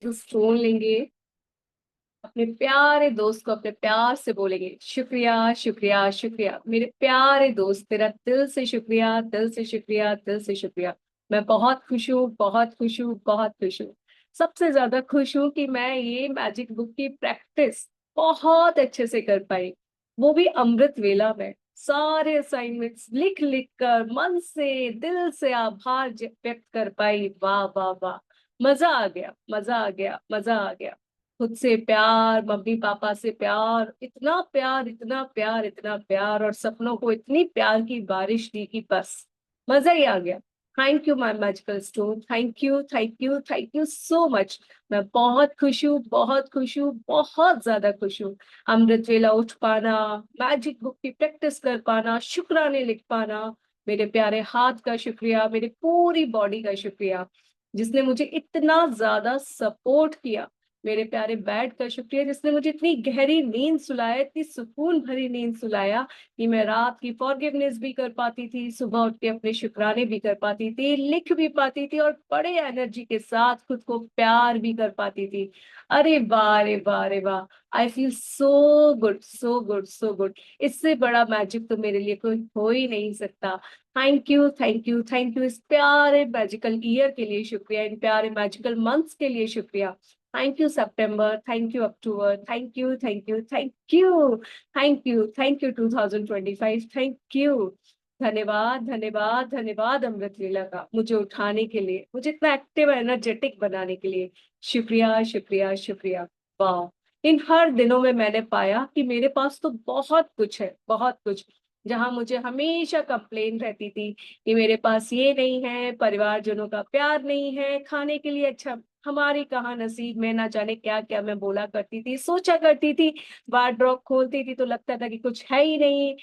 तो फोन लेंगे, अपने प्यारे दोस्त को अपने प्यार से बोलेंगे, शुक्रिया शुक्रिया शुक्रिया मेरे प्यारे दोस्त, तेरा दिल से शुक्रिया, दिल से शुक्रिया, दिल से शुक्रिया। मैं बहुत खुश हूँ, बहुत खुश हूँ, बहुत खुश हूँ। सबसे ज्यादा खुश हूँ कि मैं ये मैजिक बुक की प्रैक्टिस बहुत अच्छे से कर पाई, वो भी अमृत वेला में। सारे असाइनमेंट्स लिख लिख कर मन से दिल से आभार व्यक्त कर पाई। वाह वाह वाह, मजा आ गया, मजा आ गया, मजा आ गया। खुद से प्यार, मम्मी पापा से प्यार, इतना प्यार, इतना प्यार, इतना प्यार, और सपनों को इतनी प्यार की बारिश दी कि बस मजा ही आ गया। Thank you my magical stone, thank you, thank you, thank you so much. मैं बहुत खुश हूँ, बहुत खुश हूँ, बहुत ज्यादा खुश हूँ। अमृत वेला उठ पाना, मैजिक बुक की प्रैक्टिस कर पाना, शुक्राने लिख पाना, मेरे प्यारे हाथ का शुक्रिया, मेरी पूरी बॉडी का शुक्रिया, जिसने मुझे इतना ज्यादा सपोर्ट किया। मेरे प्यारे बेड का शुक्रिया, जिसने मुझे इतनी गहरी नींद सुलाया, इतनी सुकून भरी नींद सुलाया कि मैं रात की फॉरगिवनेस भी कर पाती थी, सुबह उठ के अपने शुक्राने भी कर पाती थी, लिख भी पाती थी, और बड़े एनर्जी के साथ खुद को प्यार भी कर पाती थी। अरे वाह, अरे वाह, अरे वाह। I feel so good, so good, so good. इससे बड़ा मैजिक तो मेरे लिए कोई हो ही नहीं सकता। Thank you, thank you, thank you. इस प्यारे मैजिकल ईयर के लिए शुक्रिया, इन प्यारे मैजिकल मंथ्स के लिए शुक्रिया। Thank you September, thank you October, thank you, thank you, thank you, thank you, thank you 2025, thank you. धन्यवाद, धन्यवाद, धन्यवाद अमृत लीला का, मुझे उठाने के लिए, मुझे इतना एक्टिव एनर्जेटिक बनाने के लिए। शुक्रिया, शुक्रिया, शुक्रिया। वाह। इन हर दिनों में मैंने पाया कि मेरे पास तो बहुत कुछ है, बहुत कुछ। जहां मुझे हमेशा कंप्लेन रहती थी कि मेरे पास ये नहीं है, परिवारजनों का प्यार नहीं है, खाने के लिए अच्छा हमारी कहाँ नसीब में, ना जाने क्या क्या मैं बोला करती थी, सोचा करती थी। वार्डरोब खोलती थी तो लगता था कि कुछ है ही नहीं,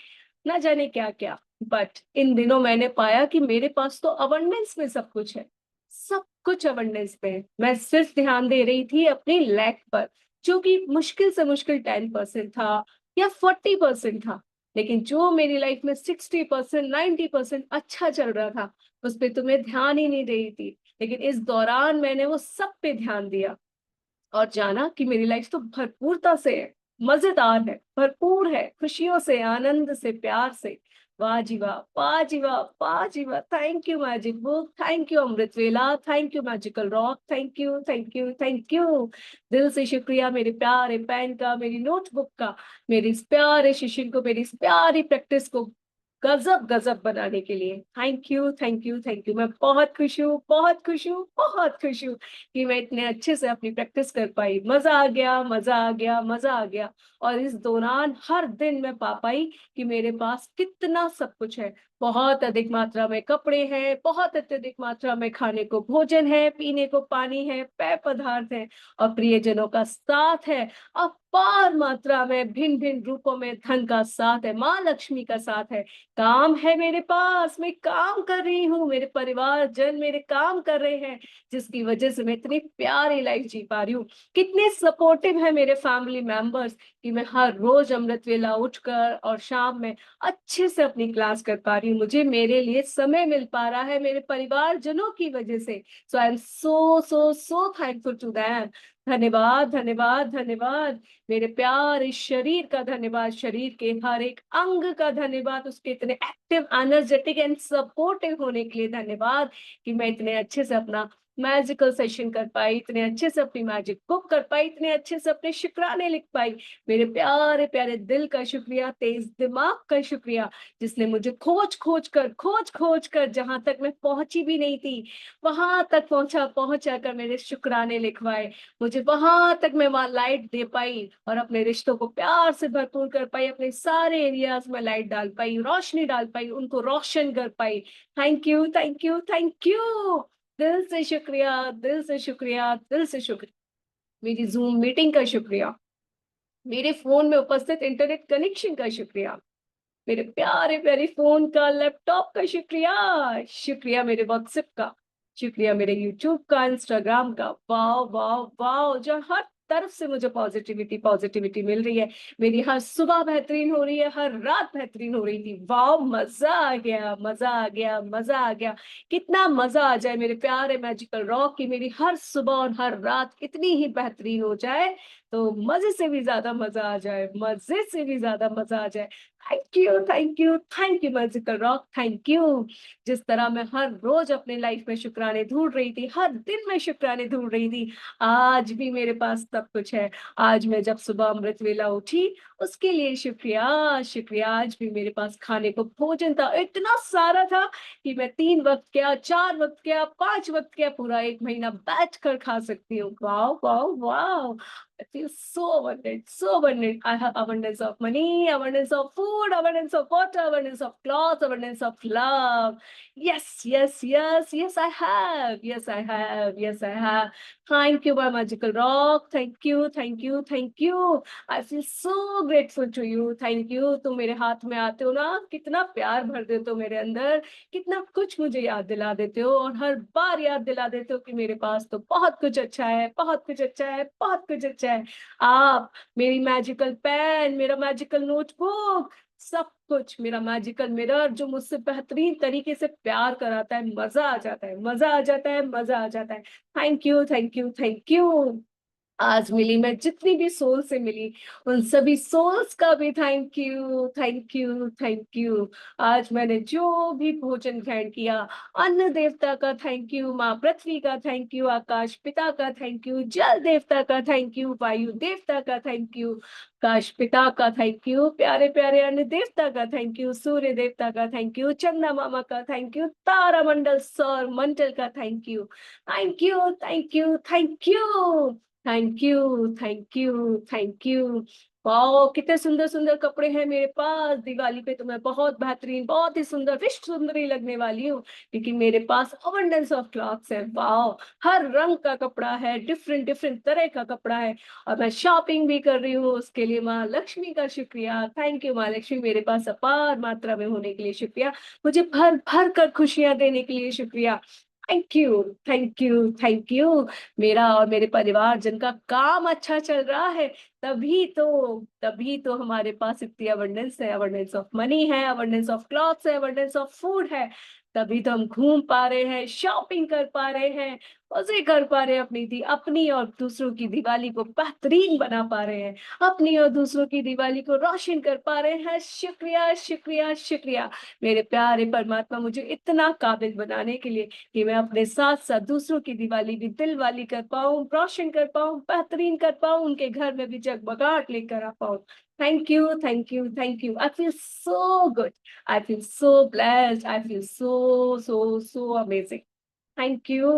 ना जाने क्या क्या। बट इन दिनों मैंने पाया कि मेरे पास तो अबंडेंस में सब कुछ है, सब कुछ अबंडेंस में है। मैं सिर्फ ध्यान दे रही थी अपनी लैक पर, जो कि मुश्किल से मुश्किल 10% था या 40% था। लेकिन जो मेरी लाइफ में 60%, 90% अच्छा चल रहा था, उस पर तो मैं ध्यान ही नहीं दे रही थी। लेकिन इस दौरान मैंने वो सब पे ध्यान दिया, और जाना कि मेरी लाइफ तो भरपूरता से है, मजेदार है, भरपूर है खुशियों से, आनंद से, प्यार से। वाह जी वाह, वाह जी वाह, वाह जी वाह। Thank you magic book, thank you Amrit Vela, thank you magical rock, thank you, thank you, thank you. दिल से शुक्रिया मेरे प्यारे पेन का, मेरी नोटबुक का, मेरे इस प्यारे शिशिर को, मेरी इस प्यारी प्रैक्टिस को गजब गजब बनाने के लिए। Thank you, thank you, thank you. मैं बहुत खुश हूँ, बहुत खुश हूँ, बहुत खुश हूँ कि मैं इतने अच्छे से अपनी प्रैक्टिस कर पाई। मजा आ गया, मजा आ गया, मजा आ गया। और इस दौरान हर दिन मैं पा पाई कि मेरे पास कितना सब कुछ है। बहुत अधिक मात्रा में कपड़े हैं, बहुत अत्यधिक मात्रा में खाने को भोजन है, पीने को पानी है, पेय पदार्थ है, और प्रियजनों का साथ है। अपार मात्रा में भिन्न भिन्न रूपों में धन का साथ है, माँ लक्ष्मी का साथ है। काम है मेरे पास, मैं काम कर रही हूँ, मेरे परिवार जन मेरे काम कर रहे हैं, जिसकी वजह से मैं इतनी प्यारी लाइफ जी पा रही हूँ। कितने सपोर्टिव है मेरे फैमिली मेंबर्स कि मैं हर रोज अमृत वेला उठकर और शाम में अच्छे से अपनी क्लास कर पा रही हूँ। मुझे मेरे लिए समय मिल पा रहा है मेरे परिवार जनों की वजह से। So I am so so so thankful to them. धन्यवाद, धन्यवाद, धन्यवाद। मेरे प्यारे शरीर का धन्यवाद, शरीर के हर एक अंग का धन्यवाद, उसके इतने एक्टिव, एनर्जेटिक एंड सपोर्टिव होने के लिए धन्यवाद कि मैं इतने अच्छे से अपना मैजिकल सेशन कर पाई, इतने अच्छे से अपनी मैजिक बुक कर पाई, इतने अच्छे से अपने शुक्राने लिख पाई। मेरे प्यारे प्यारे दिल का शुक्रिया, तेज दिमाग का शुक्रिया, जिसने मुझे खोज खोज कर जहां तक मैं पहुंची भी नहीं थी, वहां तक पहुंचा कर मेरे शुक्राने लिखवाए। मुझे वहां तक मैं वहां लाइट दे पाई, और अपने रिश्तों को प्यार से भरपूर कर पाई, अपने सारे एरियाज में लाइट डाल पाई, रोशनी डाल पाई, उनको रोशन कर पाई। Thank you, thank you, thank you. दिल से शुक्रिया, दिल से शुक्रिया, दिल से शुक्रिया। मेरी जूम मीटिंग का शुक्रिया, मेरे फोन में उपस्थित इंटरनेट कनेक्शन का शुक्रिया, मेरे प्यारे प्यारे फोन का, लैपटॉप का शुक्रिया, शुक्रिया मेरे व्हाट्सएप का, शुक्रिया मेरे यूट्यूब का, इंस्टाग्राम का। वाह वाह वाह, जो हर तरफ से मुझे पॉजिटिविटी पॉजिटिविटी मिल रही है। मेरी हर सुबह बेहतरीन हो रही है, हर रात बेहतरीन हो रही थी। वाओ, मजा आ गया, मजा आ गया, मजा आ गया। कितना मजा आ जाए मेरे प्यारे मैजिकल रॉक की मेरी हर सुबह और हर रात इतनी ही बेहतरीन हो जाए, तो मजे से भी ज्यादा मजा आ जाए, मजे से भी ज्यादा मजा आ जाए। Thank you, thank you, thank you magical rock, thank you. जिस तरह मैं हर रोज अपने लाइफ में शुक्राने ढूंढ रही थी, हर दिन मैं शुक्राने ढूंढ रही थी, आज भी मेरे पास सब कुछ है। आज मैं जब सुबह अमृत वेला उठी, उसके लिए शुक्रिया, शुक्रिया। आज भी मेरे पास खाने को भोजन था, इतना सारा था कि मैं 3 वक्त क्या, 4 वक्त क्या, 5 वक्त क्या, पूरा 1 महीना बैठ कर खा सकती हूँ। Wow, wow, wow. I feel so abundant, so abundant. I have abundance of money, abundance of food, abundance of water, abundance of clothes, abundance of love. Yes, yes, yes, yes, I have. Yes, I have. Yes, I have. Thank you, my magical rock. Thank you, thank you, thank you. I feel so grateful to you. Thank you. तुम मेरे हाथ में आते हो ना, कितना प्यार भर देते हो मेरे अंदर, कितना कुछ मुझे याद दिला देते हो, और हर बार याद दिला देते हो कि मेरे पास तो बहुत कुछ अच्छा है, बहुत कुछ अच्छा है, बहुत कुछ अच्छा है। आप, मेरी मैजिकल पेन, मेरा मैजिकल नोटबुक, सब कुछ, मेरा मैजिकल मिरर जो मुझसे बेहतरीन तरीके से प्यार कराता है, मजा आ जाता है, मजा आ जाता है, मजा आ जाता है। Thank you, thank you, thank you. आज मिली मैं जितनी भी सोल से मिली, उन सभी सोल्स का भी thank you, thank you, thank you. आज मैंने जो भी भोजन ग्रहण किया, अन्न देवता का थैंक यू, माँ पृथ्वी का थैंक यू, आकाश पिता का थैंक यू, जल देवता का थैंक यू, वायु देवता का थैंक यू, आकाश पिता का थैंक यू, प्यारे प्यारे अन्न देवता का थैंक यू, सूर्य देवता का थैंक यू, चंदा मामा का थैंक यू, तारा मंडल सौर मंडल का thank you, thank you, thank you, thank you, thank you, thank you, thank you. Wow, कितने सुंदर सुंदर कपड़े हैं मेरे पास। दिवाली पे तो मैं बहुत बेहतरीन, बहुत ही सुंदर, विश्व सुंदरी लगने वाली हूँ, क्योंकि मेरे पास अबंडेंस ऑफ क्लॉथ्स है। वाओ, हर रंग का कपड़ा है, डिफरेंट डिफरेंट तरह का कपड़ा है, और मैं शॉपिंग भी कर रही हूँ, उसके लिए माँ लक्ष्मी का शुक्रिया। थैंक यू माँ लक्ष्मी, मेरे पास अपार मात्रा में होने के लिए शुक्रिया, मुझे भर भर कर खुशियां देने के लिए शुक्रिया। Thank you, thank you, thank you. मेरा और मेरे परिवार जिनका काम अच्छा चल रहा है, तभी तो हमारे पास इतनी अबंडेंस है, अबंडेंस ऑफ मनी है, अबंडेंस ऑफ क्लॉथ्स है, अबंडेंस ऑफ फूड है। तभी तो हम घूम पा रहे हैं, शॉपिंग कर पा रहे हैं, मजे कर पा रहे हैं, अपनी और दूसरों की दिवाली को बेहतरीन बना पा रहे हैं, अपनी और दूसरों की दिवाली को रोशन कर पा रहे हैं। शुक्रिया, शुक्रिया, शुक्रिया मेरे प्यारे परमात्मा, मुझे इतना काबिल बनाने के लिए कि मैं अपने साथ साथ दूसरों की दिवाली भी दिल वाली कर पाऊं, रोशन कर पाऊं, बेहतरीन कर पाऊं, उनके घर में भी जगमगाहट लेकर आ पाऊं। Thank you, thank you, thank you. I feel so good, I feel so blessed, I feel so so so amazing. Thank you.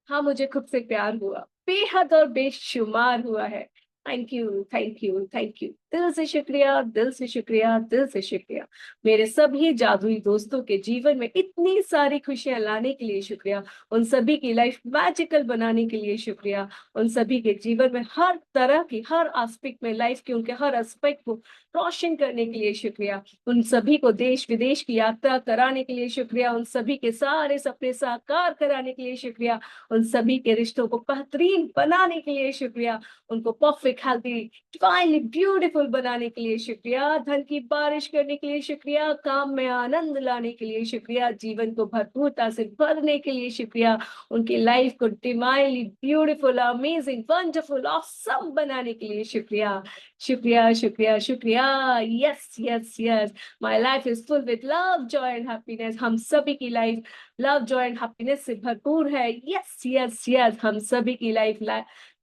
हाँ, मुझे खुद से प्यार हुआ, बेहद और बेशुमार हुआ है। Thank you, thank you, thank you. दिल से शुक्रिया, दिल से शुक्रिया, दिल से शुक्रिया। मेरे सभी जादुई दोस्तों के जीवन में इतनी सारी खुशियां लाने के लिए शुक्रिया, उन सभी की लाइफ मैजिकल बनाने के लिए शुक्रिया, उन सभी के जीवन में हर तरह की, हर एस्पेक्ट में लाइफ के उनके हर एस्पेक्ट को रोशन करने के लिए शुक्रिया, उन सभी को देश विदेश की यात्रा कराने के लिए शुक्रिया, उन सभी के सारे सपने साकार कराने के लिए शुक्रिया, उन सभी के रिश्तों को बेहतरीन बनाने के लिए शुक्रिया, उनको परफेक्ट, हेल्थी, डिवाइनली ब्यूटीफुल बनाने के लिए शुक्रिया, धन की बारिश करने के लिए शुक्रिया, काम में आनंद लाने के लिए शुक्रिया, जीवन को भरपूरता से भरने के लिए शुक्रिया, उनकी लाइफ को divinely beautiful, amazing, wonderful, awesome बनाने के लिए शुक्रिया, शुक्रिया, शुक्रिया, शुक्रिया। Yes, yes, yes, my life is full with love, Joy and happiness. हम सभी की life love, Joy and happiness से भरपूर है। यस, यस, यस, हम सभी की life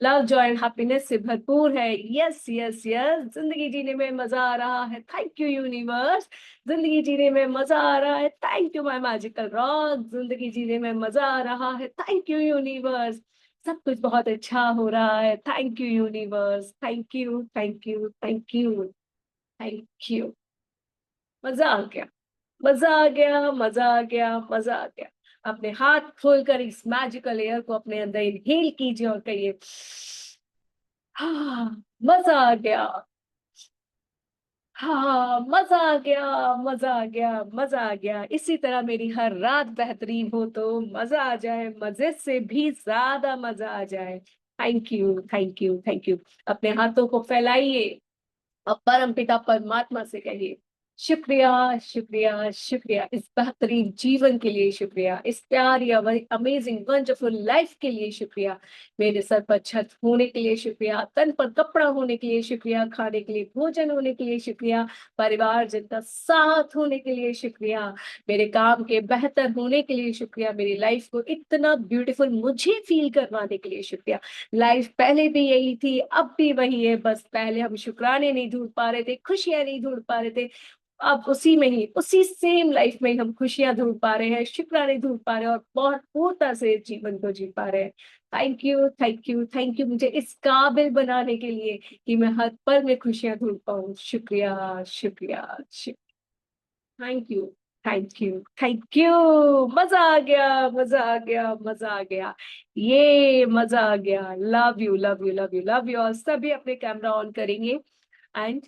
love, Joy and happiness से भरपूर है। यस, यस, यस, जिंदगी जीने में मजा आ रहा है। Thank you universe. जिंदगी जीने में मजा आ रहा है। Thank you my magical rock. जिंदगी जीने में मजा आ रहा है। Thank you universe. सब कुछ बहुत अच्छा हो रहा है। Thank you universe, thank you, thank you, thank you, thank you. मजा आ गया, मजा आ गया, मजा आ गया, मजा आ गया। अपने हाथ खोलकर इस मैजिकल एयर को अपने अंदर इनहेल कीजिए और कहिए, हाँ, मजा आ गया, हाँ, मजा आ गया, मजा आ गया, मजा आ गया। इसी तरह मेरी हर रात बेहतरीन हो तो मजा आ जाए, मजे से भी ज्यादा मजा आ जाए। Thank you, thank you, thank you. अपने हाथों को फैलाइए और परमपिता परमात्मा से कहिए, शुक्रिया, शुक्रिया, शुक्रिया, इस बेहतरीन जीवन के लिए शुक्रिया, इस प्यारी अमेजिंग वंडरफुल लाइफ के लिए शुक्रिया, मेरे सर पर छत होने के लिए शुक्रिया, तन पर कपड़ा होने के लिए शुक्रिया, खाने के लिए भोजन होने के लिए शुक्रिया, परिवार जिनका साथ होने के लिए शुक्रिया, मेरे काम के बेहतर होने के लिए शुक्रिया, मेरी लाइफ को इतना ब्यूटीफुल मुझे फील करवाने के लिए शुक्रिया। लाइफ पहले भी यही थी, अब भी वही है, बस पहले हम शुक्राने नहीं ढूंढ पा रहे थे, खुशियां नहीं ढूंढ पा रहे थे, अब उसी में ही, उसी सेम लाइफ में ही हम खुशियां ढूंढ पा रहे हैं, शुक्राने ढूंढ पा रहे हैं और बहुत पूर्णता से जीवन को जी पा रहे हैं। Thank you, thank you, thank you, मुझे इस काबिल बनाने के लिए कि मैं हर पल में खुशियां ढूंढ पाऊं। शुक्रिया, शुक्रिया, thank you, thank you, thank you. मजा आ गया, मजा आ गया, मजा आ गया, ये मजा आ गया। Love you, love you, love you, love you. और सभी अपने कैमरा ऑन करेंगे। एंड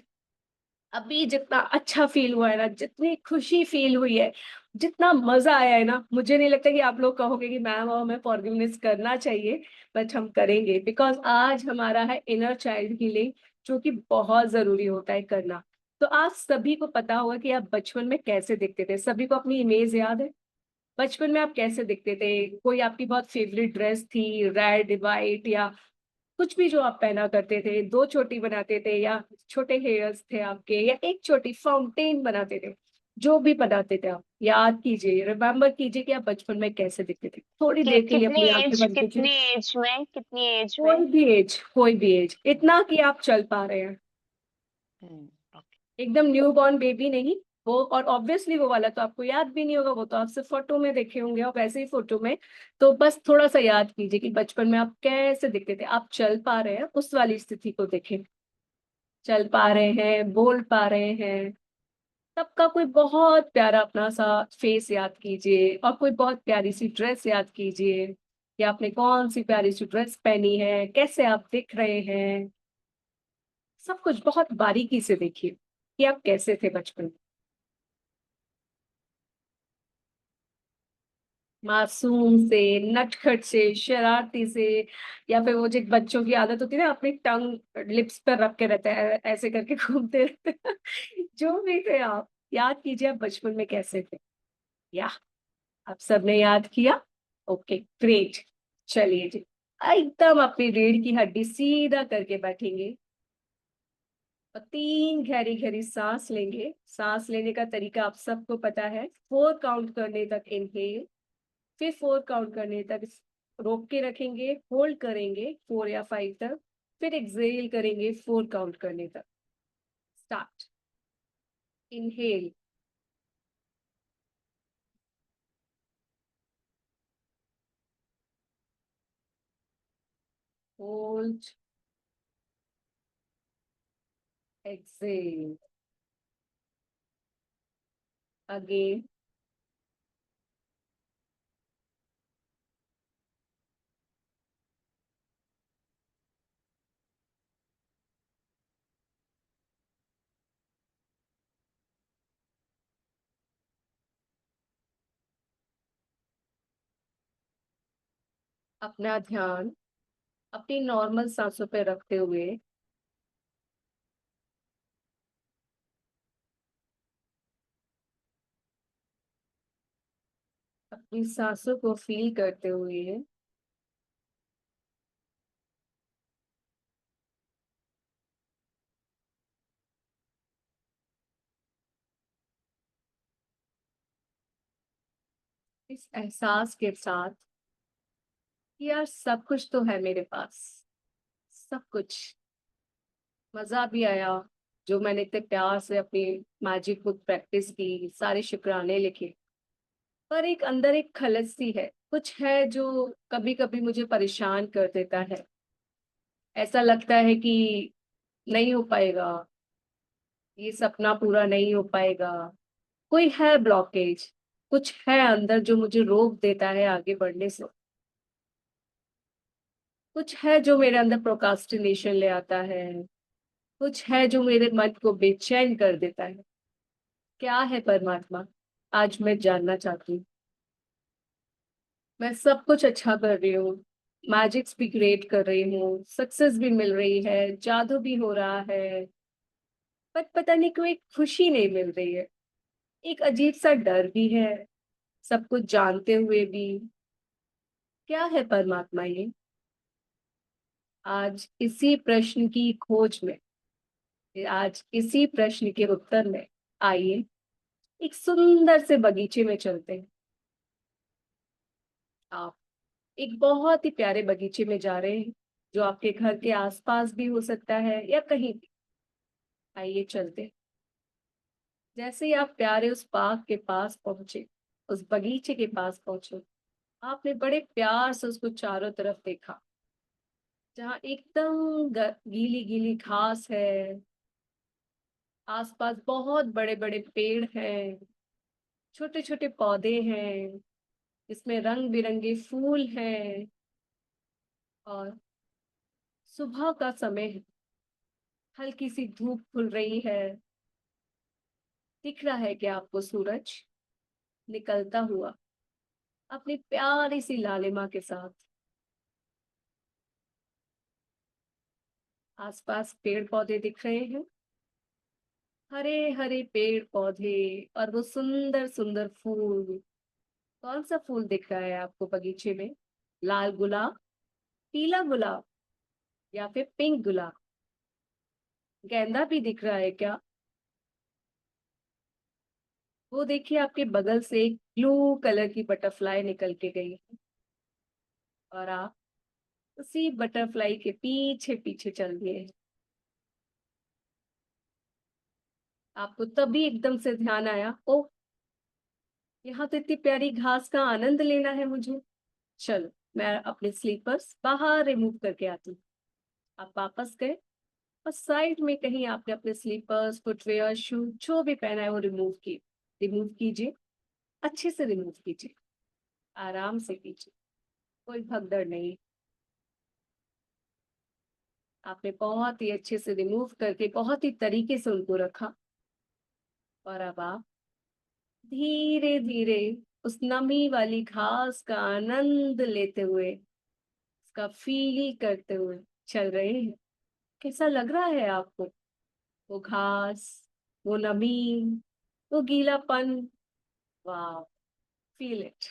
अभी जितना अच्छा फील हुआ है ना, जितनी खुशी फील हुई है, जितना मजा आया है ना, मुझे नहीं लगता कि आप लोग कहोगे कि मैम और हमें फॉरगिवनेस करना चाहिए, बट हम करेंगे, बिकॉज आज हमारा है इनर चाइल्ड हीलिंग, जो कि बहुत जरूरी होता है करना। तो आप सभी को पता होगा कि आप बचपन में कैसे दिखते थे, सभी को अपनी इमेज याद है? बचपन में आप कैसे दिखते थे? कोई आपकी बहुत फेवरेट ड्रेस थी, रेड वाइट, या कुछ भी जो आप पहना करते थे, दो चोटी बनाते थे, या छोटे हेयर्स थे आपके, या एक छोटी फाउंटेन बनाते थे, जो भी बनाते थे आप याद कीजिए, रिमेम्बर कीजिए कि आप बचपन में कैसे दिखते थे, थोड़ी देर के लिए कितनी अपनी आंखें एज बंद कीजिए। कितनी एज में कितनी एज में? कोई भी एज, कोई भी एज, इतना कि आप चल पा रहे हैं, ओके। एकदम न्यू बॉर्न बेबी नहीं। वो और ऑब्वियसली वो वाला तो आपको याद भी नहीं होगा, वो तो आप सिर्फ फोटो में देखे होंगे, और वैसे ही फोटो में। तो बस थोड़ा सा याद कीजिए कि बचपन में आप कैसे दिखते थे, आप चल पा रहे हैं, उस वाली स्थिति को देखें। चल पा रहे हैं, बोल पा रहे हैं, सबका कोई बहुत प्यारा अपना सा फेस याद कीजिए, और कोई बहुत प्यारी सी ड्रेस याद कीजिए कि आपने कौन सी प्यारी सी ड्रेस पहनी है, कैसे आप दिख रहे हैं, सब कुछ बहुत बारीकी से देखिए कि आप कैसे थे बचपन में। मासूम से, नटखट से, शरारती से, या फिर वो जो बच्चों की आदत होती है ना, अपनी टंग लिप्स पर रख के रहते हैं, ऐसे करके घूमते रहते हैं। जो भी थे आप, याद कीजिए आप बचपन में कैसे थे। या आप सबने याद किया? Okay, great. चलिए जी, एकदम अपनी रीढ़ की हड्डी सीधा करके बैठेंगे और तीन गहरी गहरी सांस लेंगे। सांस लेने का तरीका आप सबको पता है, 4 काउंट करने तक इनहेल, फिर 4 काउंट करने तक रोक के रखेंगे, होल्ड करेंगे 4 या 5 तक, फिर एक्सेल करेंगे 4 काउंट करने तक। Start. Inhale, hold, exhale, again. अपना ध्यान अपनी नॉर्मल सांसों पे रखते हुए अपनी सांसों को फील करते हुए इस एहसास के साथ कि यार सब कुछ तो है मेरे पास, सब कुछ, मजा भी आया, जो मैंने इतने प्यार से अपनी मैजिक बुक प्रैक्टिस की, सारे शुक्राने लिखे, पर एक अंदर एक खलस सी है, कुछ है जो कभी कभी मुझे परेशान कर देता है। ऐसा लगता है कि नहीं हो पाएगा, ये सपना पूरा नहीं हो पाएगा, कोई है ब्लॉकेज, कुछ है अंदर जो मुझे रोक देता है आगे बढ़ने से, कुछ है जो मेरे अंदर प्रोकास्टिनेशन ले आता है, कुछ है जो मेरे मन को बेचैन कर देता है। क्या है परमात्मा? आज मैं जानना चाहती हूँ। मैं सब कुछ अच्छा कर रही हूँ, मैजिक्स भी क्रिएट कर रही हूँ, सक्सेस भी मिल रही है, जादू भी हो रहा है, पर पता नहीं क्यों एक खुशी नहीं मिल रही है। एक अजीब सा डर भी है, सब कुछ जानते हुए भी। क्या है परमात्मा ये? आज इसी प्रश्न की खोज में, आज इसी प्रश्न के उत्तर में, आइए एक सुंदर से बगीचे में चलते हैं। आप एक बहुत ही प्यारे बगीचे में जा रहे हैं, जो आपके घर के आसपास भी हो सकता है या कहीं भी। आइए चलते हैं। जैसे ही आप प्यारे उस बाग के पास पहुंचे, उस बगीचे के पास पहुंचे, आपने बड़े प्यार से उसको चारों तरफ देखा, जहाँ एकदम गीली गीली घास है, आसपास बहुत बड़े बड़े पेड़ हैं, छोटे छोटे पौधे हैं, इसमें रंग बिरंगे फूल हैं, और सुबह का समय है, हल्की सी धूप खुल रही है। दिख रहा है कि आपको सूरज निकलता हुआ अपनी प्यारी सी लालिमा के साथ। आसपास पेड़ पौधे दिख रहे हैं, हरे हरे पेड़ पौधे, और वो सुंदर सुंदर फूल। कौन सा फूल दिख रहा है आपको बगीचे में? लाल गुलाब, पीला गुलाब, या फिर पिंक गुलाब? गेंदा भी दिख रहा है क्या? वो देखिए, आपके बगल से एक ब्लू कलर की बटरफ्लाई निकल के गई है, और आप उसी बटरफ्लाई के पीछे पीछे चल दिए। आपको तभी एकदम से ध्यान आया, ओ, यहाँ तो इतनी प्यारी घास का आनंद लेना है मुझे। चलो, मैं अपने स्लीपर्स बाहर रिमूव करके आती हूँ। आप वापस गए, और साइड में कहीं आपने अपने स्लीपर्स, फुटवेयर, शू जो भी पहना है वो रिमूव कीजिए। अच्छे से रिमूव कीजिए, आराम से कीजिए, कोई भगदड़ नहीं। आपने बहुत ही अच्छे से रिमूव करके बहुत ही तरीके से उनको रखा, और अब आप धीरे धीरे उस नमी वाली घास का आनंद लेते हुए, उसका फील करते हुए चल रहे हैं। कैसा लग रहा है आपको? वो घास, वो नमी, वो गीलापन, वाह, फील इट।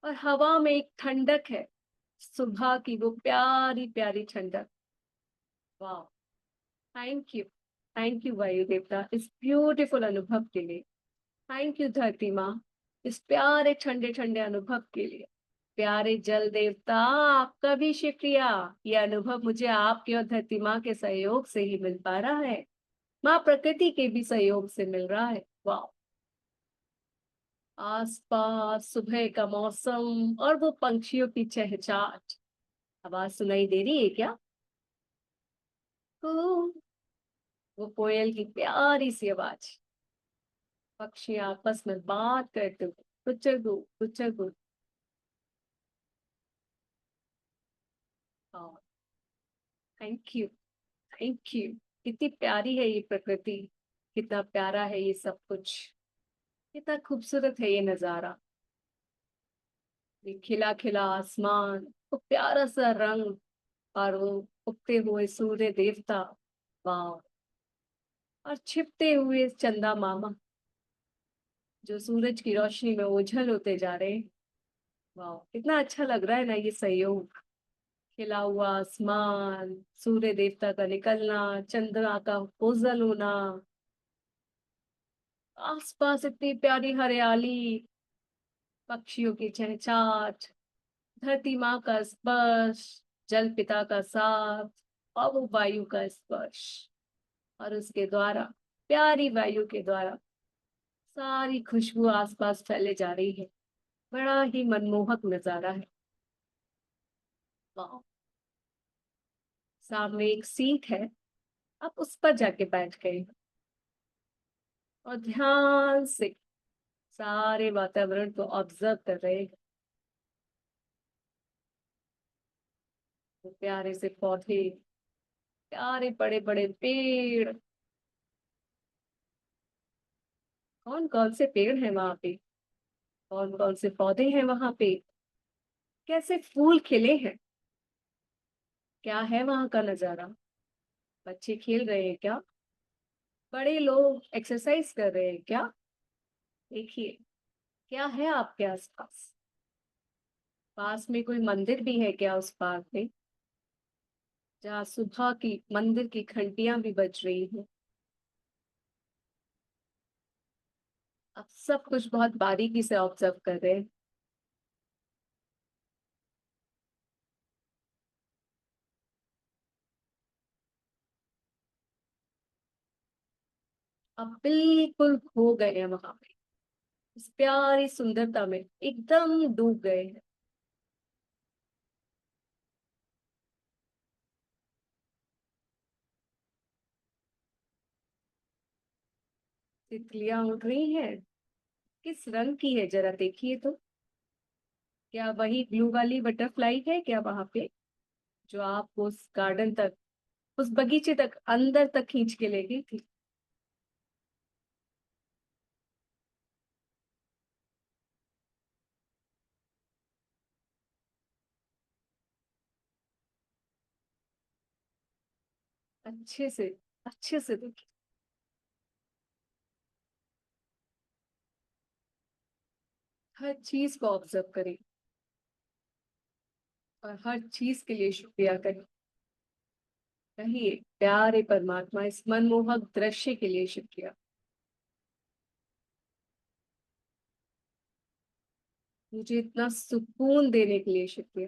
और हवा में एक ठंडक है, सुबह की वो प्यारी प्यारी ठंडक। वाह, थैंक यू वायु देवता, इस ब्यूटीफुल अनुभव के लिए। थैंक यू धरती माँ, इस प्यारे ठंडे ठंडे अनुभव के लिए। प्यारे जल देवता, आपका भी शुक्रिया। ये अनुभव मुझे आपके और धरती माँ के सहयोग से ही मिल पा रहा है, माँ प्रकृति के भी सहयोग से मिल रहा है। वाह, आसपास सुबह का मौसम और वो पंछियों की चहचहाट। आवाज सुनाई दे रही है क्या? कू, वो कोयल की प्यारी सी आवाज। पक्षी आपस में बात करते हुए, कुचरगु कुचरगु। Thank you, thank you. कितनी प्यारी है ये प्रकृति, कितना प्यारा है ये सब कुछ, कितना खूबसूरत है ये नजारा। ये खिला खिला आसमान, वो प्यारा सा रंग, और वो उगते हुए सूर्य देवता। वाह, और छिपते हुए चंदा मामा, जो सूरज की रोशनी में ओझल होते जा रहे हैं। वाह, कितना अच्छा लग रहा है ना ये संयोग। खिला हुआ आसमान, सूर्य देवता का निकलना, चंद्रमा का ओझल होना, आसपास इतनी प्यारी हरियाली, पक्षियों की चहचहाट, धरती माँ का स्पर्श, जल पिता का साथ, और वो वायु का स्पर्श, और उसके द्वारा, प्यारी वायु के द्वारा सारी खुशबू आसपास फैले जा रही है। बड़ा ही मनमोहक नजारा है। वाह, सामने एक सीट है, आप उस पर जाके बैठ गए, और ध्यान से सारे वातावरण को ऑब्जर्व कर रहे हैं। वो प्यारे से पौधे, प्यारे बड़े बड़े पेड़, कौन कौन से पेड़ हैं वहां पे, कौन कौन से पौधे हैं वहां पे, कैसे फूल खिले हैं। क्या है वहां का नजारा? बच्चे खेल रहे हैं क्या? बड़े लोग एक्सरसाइज कर रहे हैं क्या? देखिए, क्या है आपके आसपास? पास में कोई मंदिर भी है क्या उस पार्क में, जहाँ सुबह की मंदिर की घंटियां भी बज रही हैं? आप सब कुछ बहुत बारीकी से ऑब्जर्व कर रहे हैं। आप बिल्कुल खो गए हैं वहां पे, इस प्यारी सुंदरता में एकदम डूब गए हैं। तितलियां उड़ रही हैं। किस रंग की है जरा देखिए तो। क्या वही ब्लू वाली बटरफ्लाई है क्या वहां पे, जो आपको उस गार्डन तक, उस बगीचे तक, अंदर तक खींच के ले गई थी? अच्छे से, अच्छे से देखिए। हर चीज को ऑब्जर्व करें और हर चीज के लिए शुक्रिया करें। कहिए, प्यारे परमात्मा, इस मनमोहक दृश्य के लिए शुक्रिया। मुझे इतना सुकून देने के लिए शुक्रिया।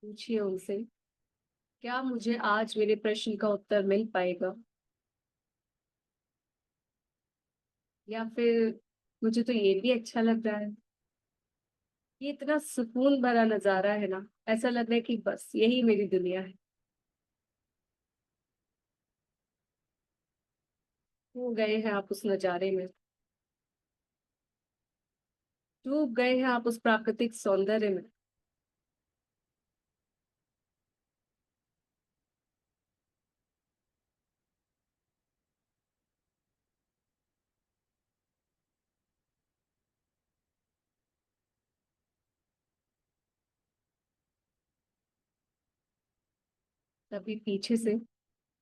पूछिए उनसे, क्या मुझे आज मेरे प्रश्न का उत्तर मिल पाएगा, या फिर मुझे तो ये भी अच्छा लग रहा है। ये इतना सुकून भरा नजारा है ना, ऐसा लग रहा है कि बस यही मेरी दुनिया है। हो गए हैं आप उस नजारे में, डूब गए हैं आप उस प्राकृतिक सौंदर्य में। तभी पीछे से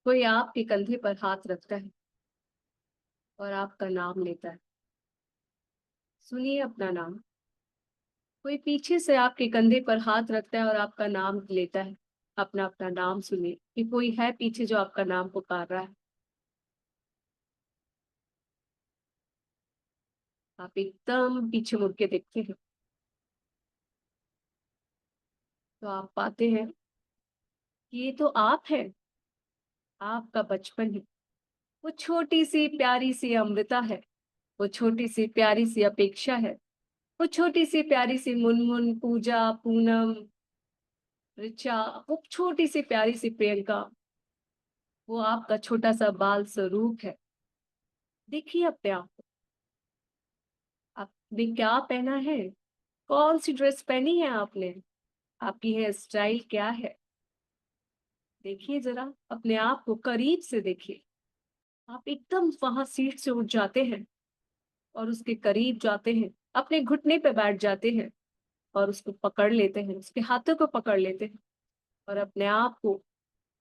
कोई आपके कंधे पर हाथ रखता है और आपका नाम लेता है। सुनिए अपना नाम। कोई पीछे से आपके कंधे पर हाथ रखता है और आपका नाम लेता है। अपना अपना नाम सुनिए कि कोई है पीछे जो आपका नाम पुकार रहा है। आप एकदम पीछे मुड़ के देखते हैं तो आप पाते हैं कि ये तो आप है, आपका बचपन है। वो छोटी सी प्यारी सी अमृता है। वो छोटी सी प्यारी सी अपेक्षा है। वो छोटी सी प्यारी सी मुनमुन, पूजा, पूनम, ऋचा। वो छोटी सी प्यारी सी प्रियंका। वो आपका छोटा सा बाल स्वरूप है। देखिए अपने आप को। आपने क्या पहना है? कौन सी ड्रेस पहनी है आपने? आपकी हेयर स्टाइल क्या है? देखिए जरा अपने आप को करीब से देखिए। आप एकदम वहां सीट से उठ जाते हैं और उसके करीब जाते हैं, अपने घुटने पे बैठ जाते हैं और उसको पकड़ लेते हैं, उसके हाथों को पकड़ लेते हैं और अपने आप को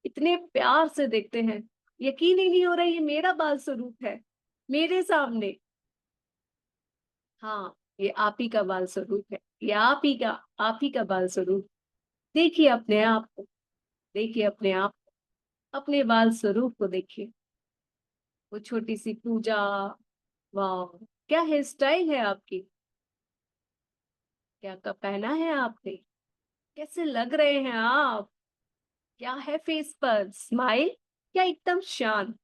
इतने प्यार से देखते हैं। यकीन ही नहीं हो रहा ये मेरा बाल स्वरूप है मेरे सामने। हाँ, ये आप ही का बाल स्वरूप है। ये आप ही का बाल स्वरूप। देखिए अपने आप को। देखिए अपने आप को, अपने बाल स्वरूप को देखिए। वो छोटी सी पूजा। वाह, क्या हेयर स्टाइल है आपकी! क्या का पहना है आपने! कैसे लग रहे हैं आप! क्या है फेस पर स्माइल, क्या एकदम शांत!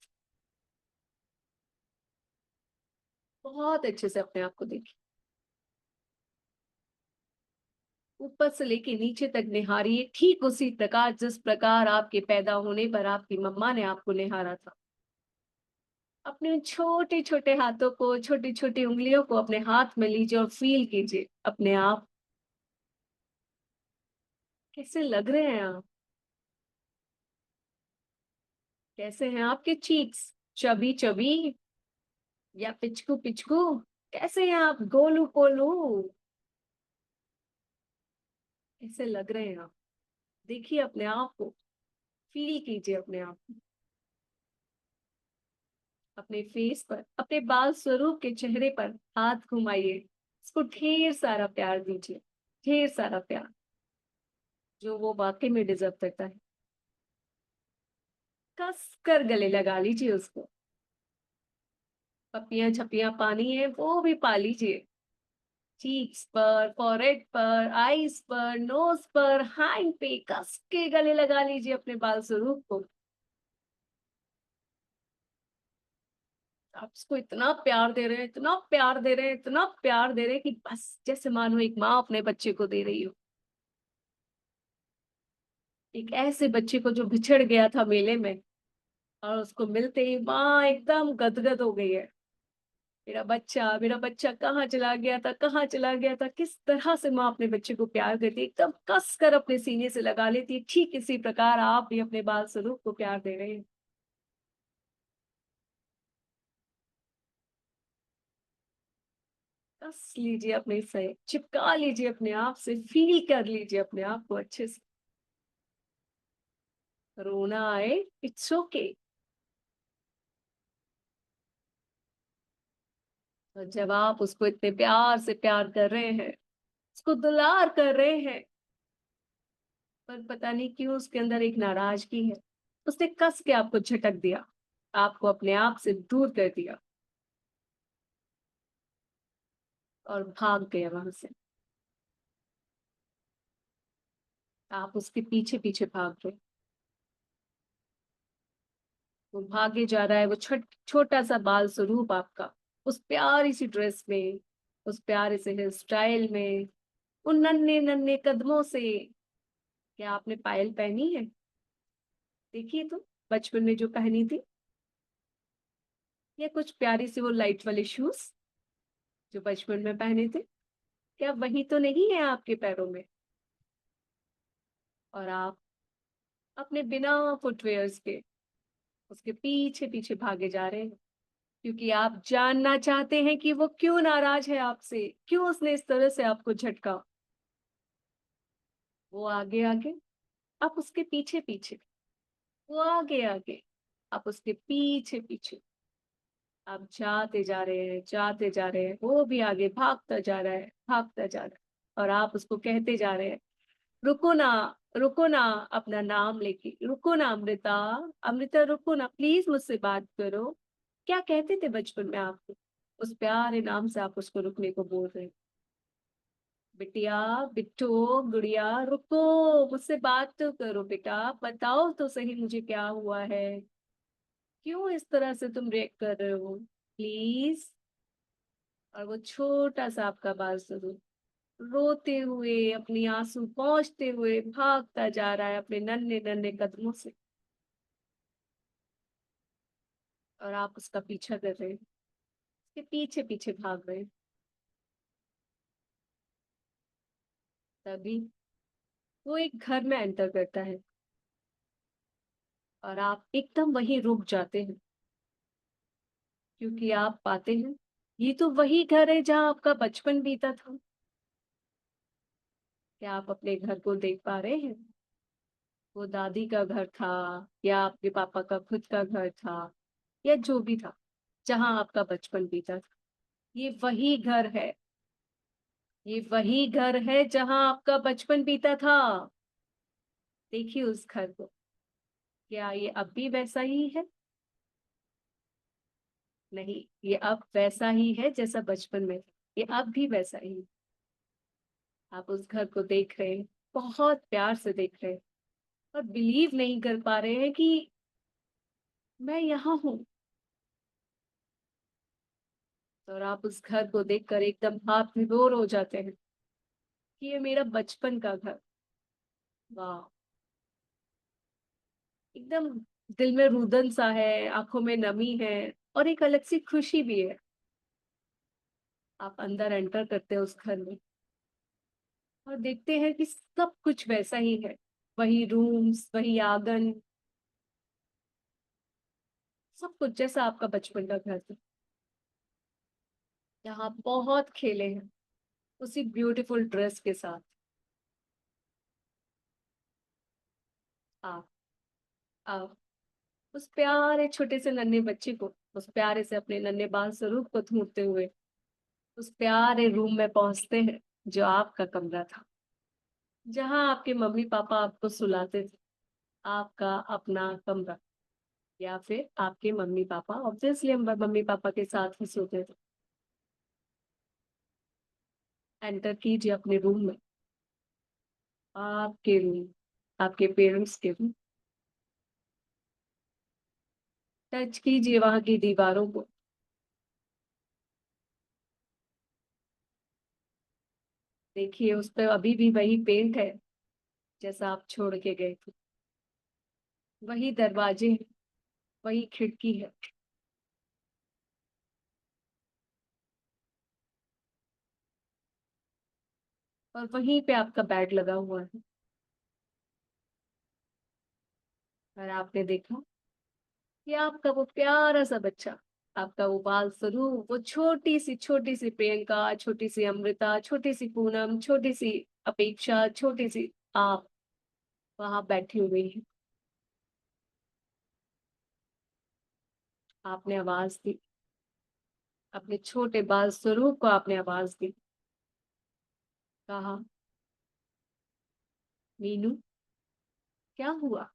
बहुत अच्छे से अपने आप को देखिए। ऊपर से लेके नीचे तक निहारिए, ठीक उसी प्रकार जिस प्रकार आपके पैदा होने पर आपकी मम्मा ने आपको निहारा था। अपने छोटे छोटे हाथों को, छोटी छोटी उंगलियों को अपने हाथ में लीजिए और फील कीजिए अपने आप। कैसे लग रहे हैं आप! कैसे हैं आपके चीक्स, चबी चबी या पिचकू पिचकू? कैसे हैं आप, गोलू पोलू? कैसे लग रहे हैं आप? देखिए अपने आप को, फील कीजिए अपने आप को, अपने फेस पर, अपने बाल स्वरूप के चेहरे पर हाथ घुमाइए, इसको ढेर सारा प्यार दीजिए, ढेर सारा प्यार, जो वो वाकई में डिजर्व करता है। कस कर गले लगा लीजिए उसको। पपियां छपियां पानी है वो भी पा लीजिए। चीक्स पर, फॉरहेड पर, आईज पर, नोज पर, हैंड पे कस के गले लगा लीजिए अपने बाल स्वरूप को। आप उसको इतना प्यार दे रहे हैं, इतना प्यार दे रहे हैं, इतना प्यार दे रहे हैं कि बस जैसे मानो एक माँ अपने बच्चे को दे रही हो। एक ऐसे बच्चे को जो बिछड़ गया था मेले में, और उसको मिलते ही माँ एकदम गदगद हो गई है। मेरा बच्चा कहाँ चला गया था, कहाँ चला गया था। किस तरह से माँ अपने बच्चे को प्यार करती है, एकदम कस कर अपने सीने से लगा लेती है। ठीक इसी प्रकार आप भी अपने बाल स्वरूप को प्यार दे रहे हैं। कस लीजिए अपने से, चिपका लीजिए अपने आप से, फील कर लीजिए अपने आप को अच्छे से। रोना आए, इट्स ओके। और जब आप उसको इतने प्यार से प्यार कर रहे हैं, उसको दुलार कर रहे हैं, पर पता नहीं क्यों उसके अंदर एक नाराजगी है। उसने कस के आपको झटक दिया, आपको अपने आप से दूर कर दिया और भाग गया वहां से। आप उसके पीछे पीछे भाग रहे। वो भागे जा रहा है, वो छोटा सा बाल स्वरूप आपका, उस प्यारी सी ड्रेस में, उस प्यारे से हेयर स्टाइल में, उन नन्हे नन्हे कदमों से। क्या आपने पायल पहनी है? देखिए तो, बचपन में जो पहनी थी, या कुछ प्यारी सी वो लाइट वाले शूज जो बचपन में पहने थे, क्या वही तो नहीं है आपके पैरों में? और आप अपने बिना फुटवेयर्स के उसके पीछे पीछे भागे जा रहे हैं, क्योंकि आप जानना चाहते हैं कि वो क्यों नाराज है आपसे, क्यों उसने इस तरह से आपको झटका। वो आगे आगे, आप उसके पीछे पीछे। वो आगे आगे, आप उसके पीछे पीछे। आप जाते जा रहे हैं, जाते जा रहे हैं, वो भी आगे भागता जा रहा है, भागता जा रहा है। और आप उसको कहते जा रहे हैं, रुको ना, रुको ना, अपना नाम लेके रुको ना अमृता, अमृता रुको ना, प्लीज मुझसे बात करो। क्या कहते थे बचपन में आपको? उस प्यारे नाम से आप उसको रुकने को बोल रहे हैं। बिटिया, बिट्टू, गुड़िया, रुको, मुझसे बात तो करो बेटा, बताओ तो सही मुझे क्या हुआ है, क्यों इस तरह से तुम रिएक्ट कर रहे हो, प्लीज। और वो छोटा सा आपका बाल जरूर रोते हुए, अपनी आंसू पहुंचते हुए भागता जा रहा है अपने नन्हे नन्हे कदमों से। और आप उसका पीछा कर रहे हैं, उसके पीछे पीछे भाग रहे हैं। तभी वो एक घर में एंटर करता है, और आप एकदम वहीं रुक जाते हैं, क्योंकि आप पाते हैं ये तो वही घर है जहां आपका बचपन बीता था। क्या आप अपने घर को देख पा रहे हैं? वो दादी का घर था, या आपके पापा का खुद का घर था, या जो भी था, जहां आपका बचपन बीता था। ये वही घर है, ये वही घर है जहां आपका बचपन बीता था। देखिए उस घर को, क्या ये अब भी वैसा ही है? नहीं, ये अब वैसा ही है जैसा बचपन में था। ये अब भी वैसा ही है। आप उस घर को देख रहे हैं, बहुत प्यार से देख रहे हैं, और बिलीव नहीं कर पा रहे हैं कि मैं यहाँ हूँ। और आप उस घर को देखकर एकदम हाथ विभोर हो जाते हैं कि ये मेरा बचपन का घर। वाह, एकदम दिल में रुदन सा है, आंखों में नमी है, और एक अलग सी खुशी भी है। आप अंदर एंटर करते हैं उस घर में, और देखते हैं कि सब कुछ वैसा ही है। वही रूम्स, वही आंगन, सब कुछ जैसा आपका बचपन का घर था, जहाँ आप बहुत खेले हैं, उसी ब्यूटीफुल ड्रेस के साथ। आओ, आओ। उस प्यारे छोटे से नन्हे बच्चे को, उस प्यारे से अपने नन्हे बाल स्वरूप को थूमते हुए उस प्यारे रूम में पहुंचते हैं जो आपका कमरा था, जहां आपके मम्मी पापा आपको सुलाते थे। आपका अपना कमरा, या फिर आपके मम्मी पापा, ऑब्वियसली हम मम्मी पापा के साथ ही सोते थे। एंटर कीजिए अपने रूम में, आपके रूम, आपके पेरेंट्स के रूम। टच कीजिए वहां की दीवारों को। देखिए उस पर अभी भी वही पेंट है जैसा आप छोड़ के गए थे। वही दरवाजे हैं, वही खिड़की है, और वहीं पे आपका बेड लगा हुआ है। और आपने देखा कि आपका वो प्यारा सा बच्चा, आपका वो बाल स्वरूप, वो छोटी सी प्रियंका, छोटी सी अमृता, छोटी सी पूनम, छोटी सी अपेक्षा, छोटी सी आप वहां बैठी हुई है। आपने आवाज दी, अपने छोटे बाल स्वरूप को आपने आवाज दी, कहा, मीनू, क्या हुआ,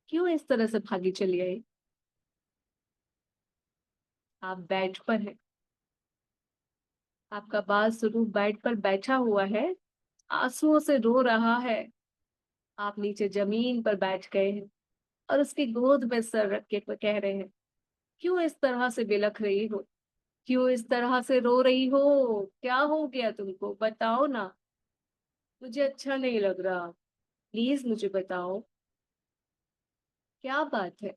क्यों इस तरह से भागी चली आई? आप बेड पर हैं, आपका बाल स्वरूप बेड पर बैठा हुआ है, आंसुओं से रो रहा है। आप नीचे जमीन पर बैठ गए हैं और उसकी गोद में सर रख के कह रहे हैं, क्यों इस तरह से बिलख रही हो, क्यों इस तरह से रो रही हो, क्या हो गया तुमको, बताओ ना, मुझे अच्छा नहीं लग रहा, प्लीज मुझे बताओ, क्या बात है?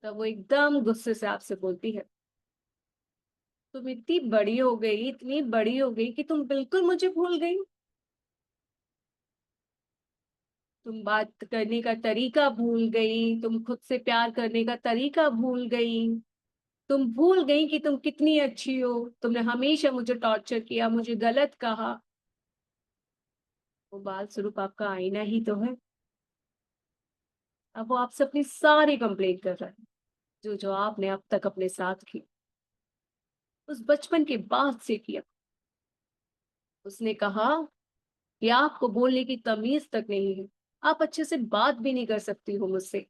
तब वो एकदम गुस्से से आपसे बोलती है, तुम इतनी बड़ी हो गई, इतनी बड़ी हो गई कि तुम बिल्कुल मुझे भूल गई। तुम बात करने का तरीका भूल गई, तुम खुद से प्यार करने का तरीका भूल गई, तुम भूल गई कि तुम कितनी अच्छी हो। तुमने हमेशा मुझे टॉर्चर किया, मुझे गलत कहा। वो बाल स्वरूप आपका आईना ही तो है। अब वो आपसे अपनी सारी कंप्लेंट कर रहा है, जो जो आपने अब तक अपने साथ की, उस बचपन के बाद से किया। उसने कहा कि आपको बोलने की तमीज तक नहीं है, आप अच्छे से बात भी नहीं कर सकती हो मुझसे।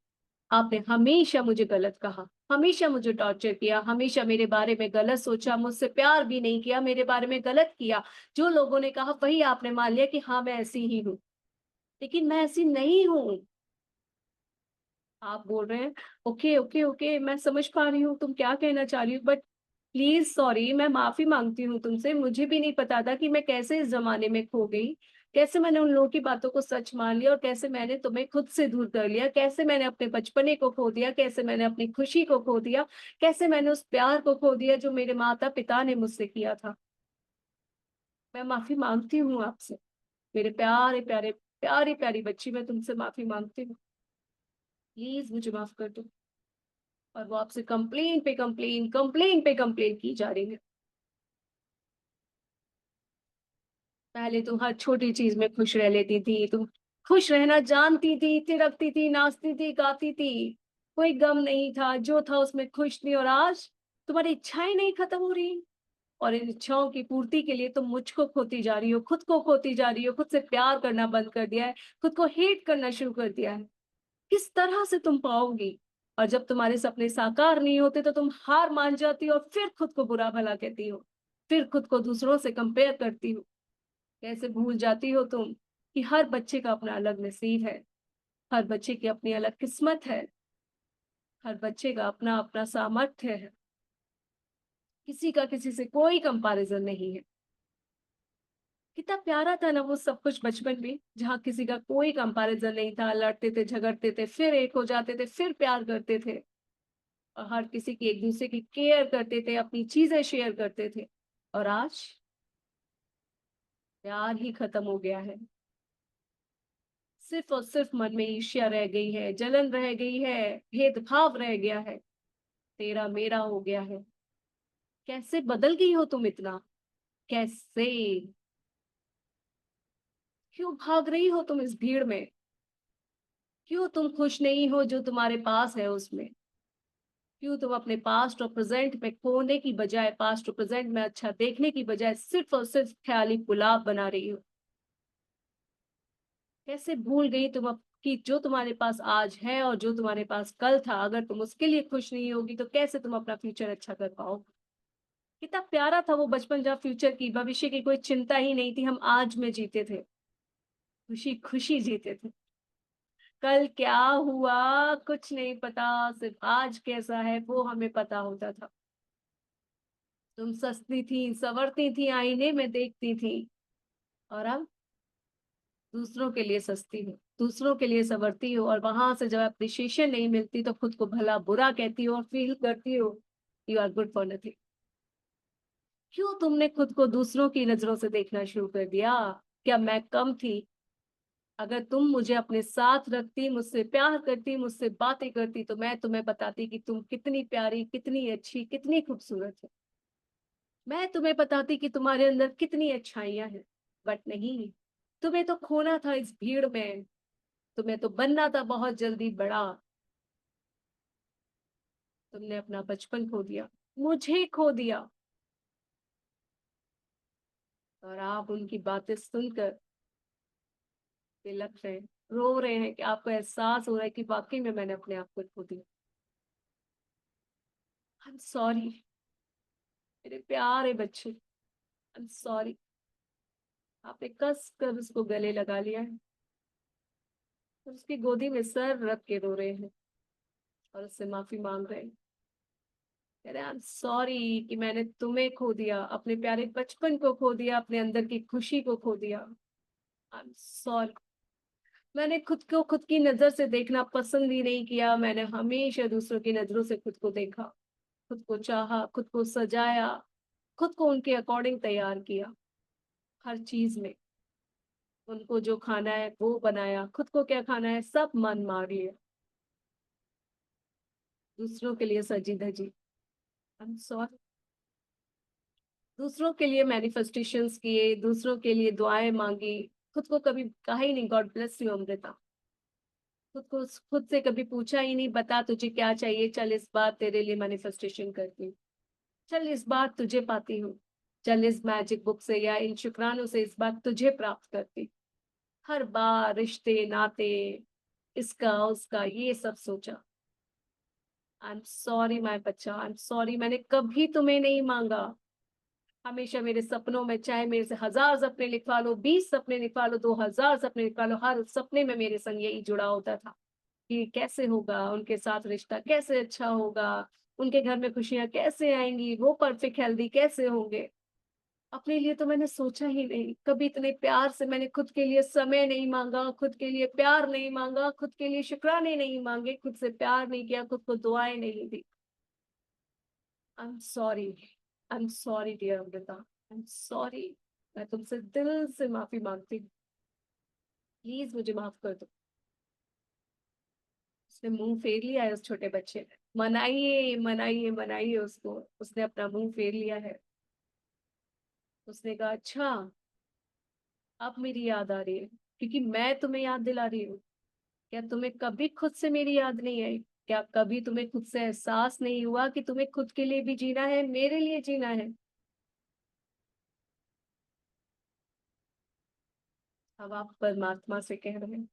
आपने हमेशा मुझे गलत कहा, हमेशा मुझे टॉर्चर किया, हमेशा मेरे बारे में गलत सोचा, मुझसे प्यार भी नहीं किया, मेरे बारे में गलत किया। जो लोगों ने कहा वही आपने मान लिया कि हाँ मैं ऐसी ही हूँ, लेकिन मैं ऐसी नहीं हूँ। आप बोल रहे हैं, ओके ओके ओके, मैं समझ पा रही हूँ तुम क्या कहना चाह रही हो, बट प्लीज सॉरी, मैं माफी मांगती हूँ तुमसे। मुझे भी नहीं पता था कि मैं कैसे इस जमाने में खो गई, कैसे मैंने उन लोगों की बातों को सच मान लिया, और कैसे मैंने तुम्हें खुद से दूर कर लिया, कैसे मैंने अपने बचपने को खो दिया, कैसे मैंने अपनी खुशी को खो दिया, कैसे मैंने उस प्यार को खो दिया जो मेरे माता पिता ने मुझसे किया था। मैं माफी मांगती हूँ आपसे, मेरे प्यारे प्यारे प्यारी प्यारी बच्ची, मैं तुमसे माफी मांगती हूँ। प्लीज मुझे माफ कर दो। और वो आपसे कंप्लेन पे कंप्लेन, कंप्लेन पे कंप्लेन की जा रही है। पहले तुम हर छोटी चीज में खुश रह लेती थी, तुम खुश रहना जानती थी, थिरकती थी, नाचती थी, गाती थी, कोई गम नहीं था, जो था उसमें खुश थी। और आज तुम्हारी इच्छाएं नहीं खत्म हो रही, और इन इच्छाओं की पूर्ति के लिए तुम मुझको खोती जा रही हो, खुद को खोती जा रही हो, खुद से प्यार करना बंद कर दिया है, खुद को हेट करना शुरू कर दिया है। किस तरह से तुम पाओगी? और जब तुम्हारे सपने साकार नहीं होते तो तुम हार मान जाती हो, और फिर खुद को बुरा भला कहती हो, फिर खुद को दूसरों से कंपेयर करती हो। कैसे भूल जाती हो तुम कि हर बच्चे का अपना अलग नसीब है, हर बच्चे की अपनी अलग किस्मत है, हर बच्चे का अपना अपना सामर्थ्य है, किसी का किसी से कोई कंपैरिजन नहीं है। कितना प्यारा था ना वो सब कुछ बचपन में, जहाँ किसी का कोई कंपैरिजन नहीं था, लड़ते थे, झगड़ते थे, फिर एक हो जाते थे, फिर प्यार करते थे, और हर किसी की एक दूसरे की केयर करते थे, अपनी चीजें शेयर करते थे। और आज प्यार ही खत्म हो गया है, सिर्फ और सिर्फ मन में ईर्ष्या रह गई है, जलन रह गई है, भेदभाव रह गया है, तेरा मेरा हो गया है। कैसे बदल गई हो तुम इतना, कैसे? क्यों भाग रही हो तुम इस भीड़ में? क्यों तुम खुश नहीं हो जो तुम्हारे पास है उसमें? क्यों तुम अपने पास्ट और प्रेजेंट में खोने की बजाय, पास्ट और प्रेजेंट में अच्छा देखने की बजाय सिर्फ और सिर्फ ख्याली पुलाव बना रही हो? कैसे भूल गई तुम अब कि जो तुम्हारे पास आज है और जो तुम्हारे पास कल था, अगर तुम उसके लिए खुश नहीं होगी तो कैसे तुम अपना फ्यूचर अच्छा कर पाओगे? कितना प्यारा था वो बचपन, जब फ्यूचर की, भविष्य की कोई चिंता ही नहीं थी, हम आज में जीते थे, खुशी खुशी जीते थे। कल क्या हुआ कुछ नहीं पता, सिर्फ आज कैसा है वो हमें पता होता था। तुम सस्ती थी, संवरती थी, आईने में देखती थी, और अब दूसरों के लिए सस्ती हो, दूसरों के लिए संवरती हो, और वहां से जब अप्रिशिएशन नहीं मिलती तो खुद को भला बुरा कहती हो और फील करती हो you are good for nothing. क्यों तुमने खुद को दूसरों की नजरों से देखना शुरू कर दिया? क्या मैं कम थी? अगर तुम मुझे अपने साथ रखती, मुझसे प्यार करती, मुझसे बातें करती, तो मैं तुम्हें बताती कि तुम कितनी प्यारी, कितनी अच्छी, कितनी खूबसूरत है। मैं तुम्हें बताती कि तुम्हारे अंदर कितनी अच्छाइयां हैं। बट नहीं, तुम्हें तो खोना था इस भीड़ में, तुम्हें तो बनना था बहुत जल्दी बड़ा। तुमने अपना बचपन खो दिया, मुझे खो दिया, और आप उनकी बातें सुनकर बिलख रहे हैं, रो रहे हैं कि आपको एहसास हो रहा है कि वाकई में मैंने अपने आप को खो दिया। आई एम सॉरी मेरे प्यारे बच्चे, आई एम सॉरी। आपने कस कर उसको गले लगा लिया है और उसकी गोदी में सर रख के रो रहे हैं और उससे माफी मांग रहे हैं। कह रहे आई एम सॉरी कि मैंने तुम्हें खो दिया, अपने प्यारे बचपन को खो दिया, अपने अंदर की खुशी को खो दिया। आई एम सॉरी। मैंने खुद को खुद की नजर से देखना पसंद ही नहीं किया, मैंने हमेशा दूसरों की नजरों से खुद को देखा, खुद को चाहा, खुद को सजाया, खुद को उनके अकॉर्डिंग तैयार किया, हर चीज में। उनको जो खाना है वो बनाया, खुद को क्या खाना है सब मन मार लिया, दूसरों के लिए सजी धजी। आई एम सॉरी। दूसरों के लिए मैनिफेस्टेशंस किए, दूसरों के लिए दुआएं मांगी, खुद को कभी कहा ही नहीं गॉड ब्लेस यू अमृता। खुद को खुद से कभी पूछा ही नहीं, बता तुझे क्या चाहिए, चल इस बार तेरे लिए मैनिफेस्टेशन करती हूँ, चल इस बार तुझे पाती हूँ, चल इस मैजिक बुक से या इन शुक्रानों से इस बार तुझे प्राप्त करती। हर बार रिश्ते नाते, इसका उसका ये सब सोचा। आई एम सॉरी माय बच्चा, आई एम सॉरी, मैंने कभी तुम्हें नहीं मांगा। हमेशा मेरे सपनों में, चाहे मेरे से 1000 सपने लिखवा लो, 20 सपने लिखवा लो, 2000 सपने लिखवा लो, हर सपने में मेरे संग यही जुड़ा होता था कि कैसे होगा उनके साथ रिश्ता, कैसे अच्छा होगा, उनके घर में खुशियां कैसे आएंगी, वो परफेक्ट हेल्दी कैसे होंगे। अपने लिए तो मैंने सोचा ही नहीं कभी, इतने प्यार से मैंने खुद के लिए समय नहीं मांगा, खुद के लिए प्यार नहीं मांगा, खुद के लिए शुक्राने नहीं मांगे, खुद से प्यार नहीं किया, खुद को दुआएं नहीं दी। I am sorry, I am sorry dear Amrita, I am sorry. मैं तुमसे दिल से माफी मांगती हूँ, प्लीज मुझे माफ कर दो। उसने मुंह फेर लिया है उस छोटे बच्चे ने, मनाइए मनाइए मनाइए उसको, उसने अपना मुंह फेर लिया है। उसने कहा अच्छा, अब मेरी याद आ रही है क्योंकि मैं तुम्हें याद दिला रही हूँ। क्या तुम्हें कभी खुद से मेरी याद नहीं आई? क्या कभी तुम्हें खुद से एहसास नहीं हुआ कि तुम्हें खुद के लिए भी जीना है, मेरे लिए जीना है? अब आप परमात्मा से कह रहे हैं।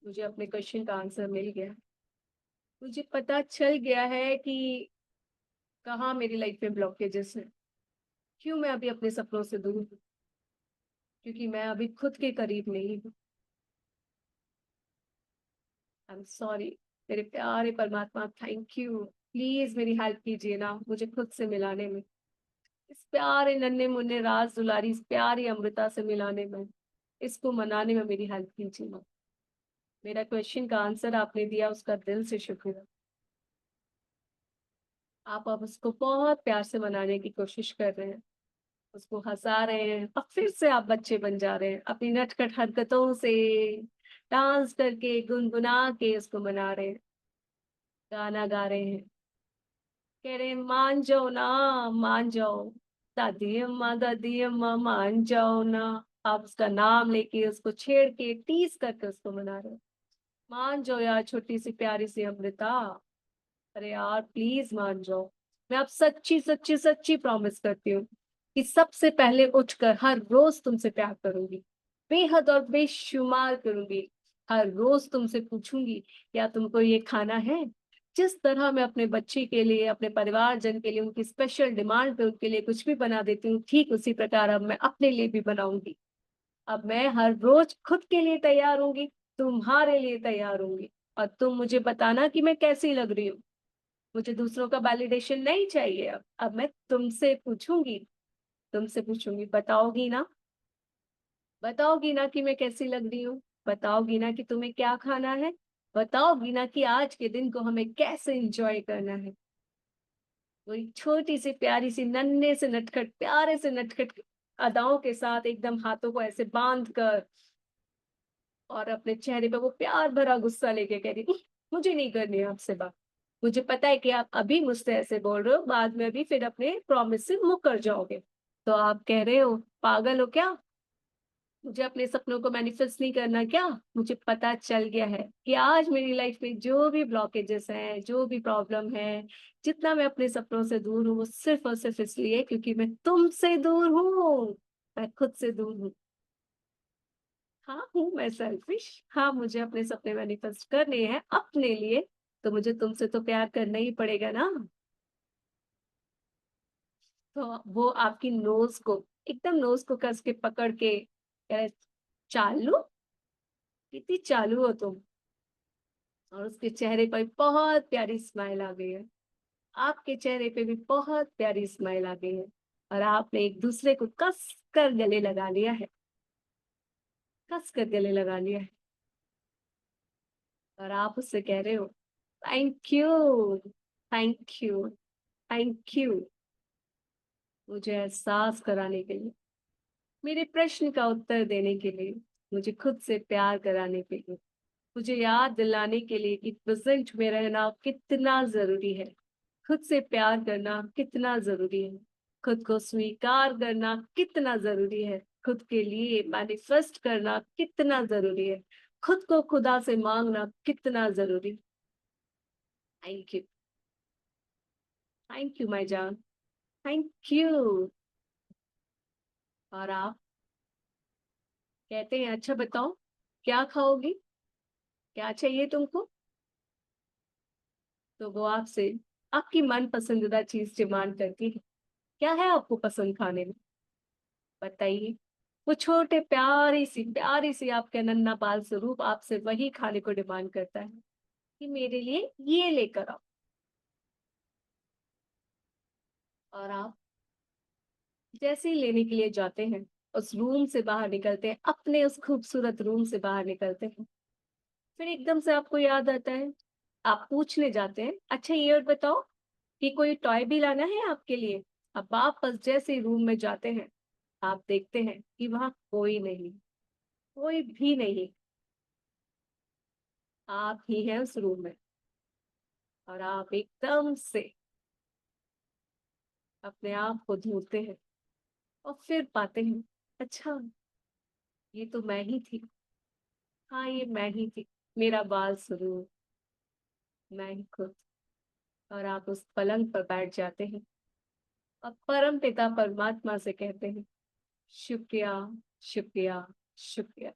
मुझे अपने क्वेश्चन का आंसर मिल गया, मुझे पता चल गया है कि कहाँ मेरी लाइफ में ब्लॉकेजेस हैं, क्यों मैं अभी अपने सपनों से दूर हूँ, क्योंकि मैं अभी खुद के करीब नहीं हूँ। आई एम सॉरी मेरे प्यारे परमात्मा, थैंक यू। प्लीज मेरी हेल्प कीजिए ना मुझे खुद से मिलाने में, इस प्यारे नन्हे मुन्ने राज दुलारी इस प्यारी अमृता से मिलाने में, इसको मनाने में मेरी हेल्प कीजिए ना। मेरा क्वेश्चन का आंसर आपने दिया, उसका दिल से शुक्रिया। आप अब उसको बहुत प्यार से मनाने की कोशिश कर रहे हैं, उसको हंसा रहे हैं, अब फिर से आप बच्चे बन जा रहे हैं, अपनी नटखट हरकतों से डांस करके गुनगुना के उसको मना रहे हैं, गाना गा रहे हैं, कह रहे हैं मान जाओ ना, मान जाओ, दादी अम्मा मान जाओ ना। आप उसका नाम लेके उसको छेड़ के टीज करके उसको मना रहे हो। मान जाओ यार छोटी सी प्यारी सी अमृता। अरे यार प्लीज मान जाओ। मैं आप सच्ची सच्ची सच्ची प्रॉमिस करती हूँ कि सबसे पहले उठकर हर रोज तुमसे प्यार करूंगी, बेहद और बेशुमार करूंगी। हर रोज तुमसे पूछूंगी क्या तुमको ये खाना है। जिस तरह मैं अपने बच्चे के लिए, अपने परिवारजन के लिए, उनकी स्पेशल डिमांड पे उनके लिए कुछ भी बना देती हूँ, ठीक उसी प्रकार अब मैं अपने लिए भी बनाऊंगी। अब मैं हर रोज खुद के लिए तैयार होंगी, तुम्हारे लिए तैयार होंगी। और तुम मुझे बताना कि मैं कैसी लग रही हूँ। मुझे दूसरों का वैलिडेशन नहीं चाहिए। अब मैं तुमसे पूछूंगी, बताओगी ना? बताओगी ना कि मैं कैसी लग रही हूँ? बताओगी ना कि तुम्हें क्या खाना है? बताओगी ना कि आज के दिन को हमें कैसे एंजॉय करना है? वही छोटी सी प्यारी सी नन्हे से नटखट प्यारे से नटखट अदाओं के साथ एकदम हाथों को ऐसे बांध कर और अपने चेहरे पे वो प्यार भरा गुस्सा लेके कह रही मुझे नहीं करनी है आपसे बात। मुझे पता है कि आप अभी मुझसे ऐसे बोल रहे हो, बाद में भी फिर अपने प्रॉमिस से मुकर जाओगे। तो आप कह रहे हो पागल हो क्या? मुझे अपने सपनों को मैनिफेस्ट नहीं करना क्या? मुझे पता चल गया है कि आज मेरी लाइफ में जो भी ब्लॉकेजेस हैं, जो भी प्रॉब्लम है, जितना मैं अपने सपनों से दूर हूँ, वो सिर्फ और सिर्फ इसलिए क्योंकि मैं तुमसे दूर हूँ। मैं खुद से दूर हूँ। हाँ हूँ मैं सेल्फिश। हाँ मुझे अपने सपने मैनिफेस्ट करने हैं अपने लिए, तो मुझे तुमसे तो प्यार करना ही पड़ेगा ना। तो वो आपकी नोज को, एकदम नोज को कस के पकड़ के कह रहे, चालू, कितनी चालू हो तुम। और उसके चेहरे पर बहुत प्यारी स्माइल आ गई है। आपके चेहरे पे भी बहुत प्यारी स्माइल आ गई है। और आपने एक दूसरे को कस कर गले लगा लिया है। कस कर गले लगा लिया है। और आप उससे कह रहे हो thank you, thank you, thank you, मुझे एहसास कराने के लिए, मेरे प्रश्न का उत्तर देने के लिए, मुझे खुद से प्यार कराने के लिए, मुझे याद दिलाने के लिए कि प्रेजेंट में रहना कितना जरूरी है, खुद से प्यार करना कितना जरूरी है, खुद को स्वीकार करना कितना जरूरी है, खुद के लिए मैनिफेस्ट करना कितना जरूरी है, खुद को खुदा से मांगना कितना जरूरी। Thank you, thank you my जान, थैंक यू। और आप कहते हैं अच्छा बताओ क्या खाओगी, क्या चाहिए तुमको? तो वो आपसे आपकी मन पसंदीदा चीज डिमांड करती है। क्या है आपको पसंद खाने में? बताइए। वो छोटे प्यारी सी आपके नन्हा बाल स्वरूप आपसे वही खाने को डिमांड करता है कि मेरे लिए ये लेकर आओ। और आप जैसे ही लेने के लिए जाते हैं, उस रूम से बाहर निकलते हैं, अपने उस खूबसूरत रूम से बाहर निकलते हैं, फिर एकदम से आपको याद आता है। आप पूछने जाते हैं अच्छा ये और बताओ कि कोई टॉय भी लाना है आपके लिए। अब वापस जैसे ही रूम में जाते हैं, आप देखते हैं कि वहां कोई नहीं, कोई भी नहीं। आप ही हैं उस रूम में। और आप एकदम से अपने आप को ढूंढते हैं और फिर पाते हैं अच्छा ये तो मैं ही थी। हाँ ये मैं ही थी, मेरा बाल स्वरूप, मैं ही खुद। और आप उस पलंग पर बैठ जाते हैं और परम पिता परमात्मा से कहते हैं शुक्रिया, शुक्रिया, शुक्रिया,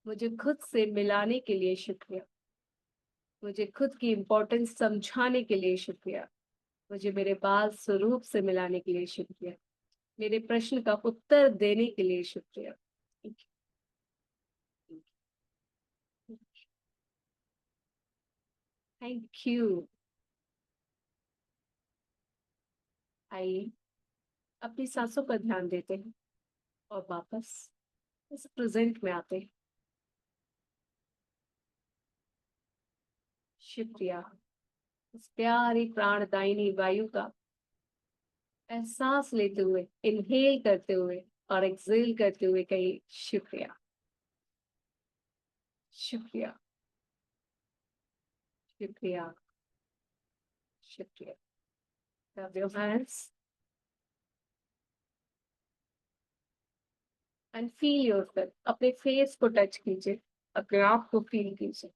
मुझे खुद से मिलाने के लिए शुक्रिया, मुझे खुद की इम्पोर्टेंस समझाने के लिए शुक्रिया, मुझे मेरे बाल स्वरूप से मिलाने के लिए शुक्रिया, मेरे प्रश्न का उत्तर देने के लिए शुक्रिया। Thank you. आइए अपनी सांसों पर ध्यान देते हैं और वापस इस प्रेजेंट में आते हैं। शुक्रिया। इस प्यारी प्राणदायिनी वायु का एहसास लेते हुए, इनहेल करते हुए और एक्सेल करते हुए कहिए शुक्रिया, शुक्रिया, शुक्रिया, शुक्रिया। Rub your hands and feel yourself. अपने फेस को टच कीजिए, अपने आप को फील कीजिए।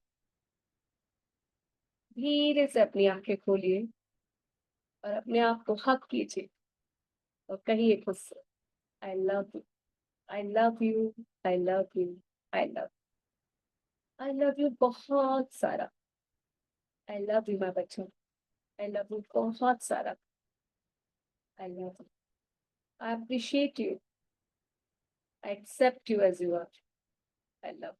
धीरे से अपनी आंखें खोलिए और अपने आप को हक कीजिए और कहिए खुद से, आई love you, I love you, I love you, I love you बहुत सारा। आई लव यू माय बच्चों, आई लव यू बहुत सारा। I love you, I appreciate you, I accept you as you are. I love,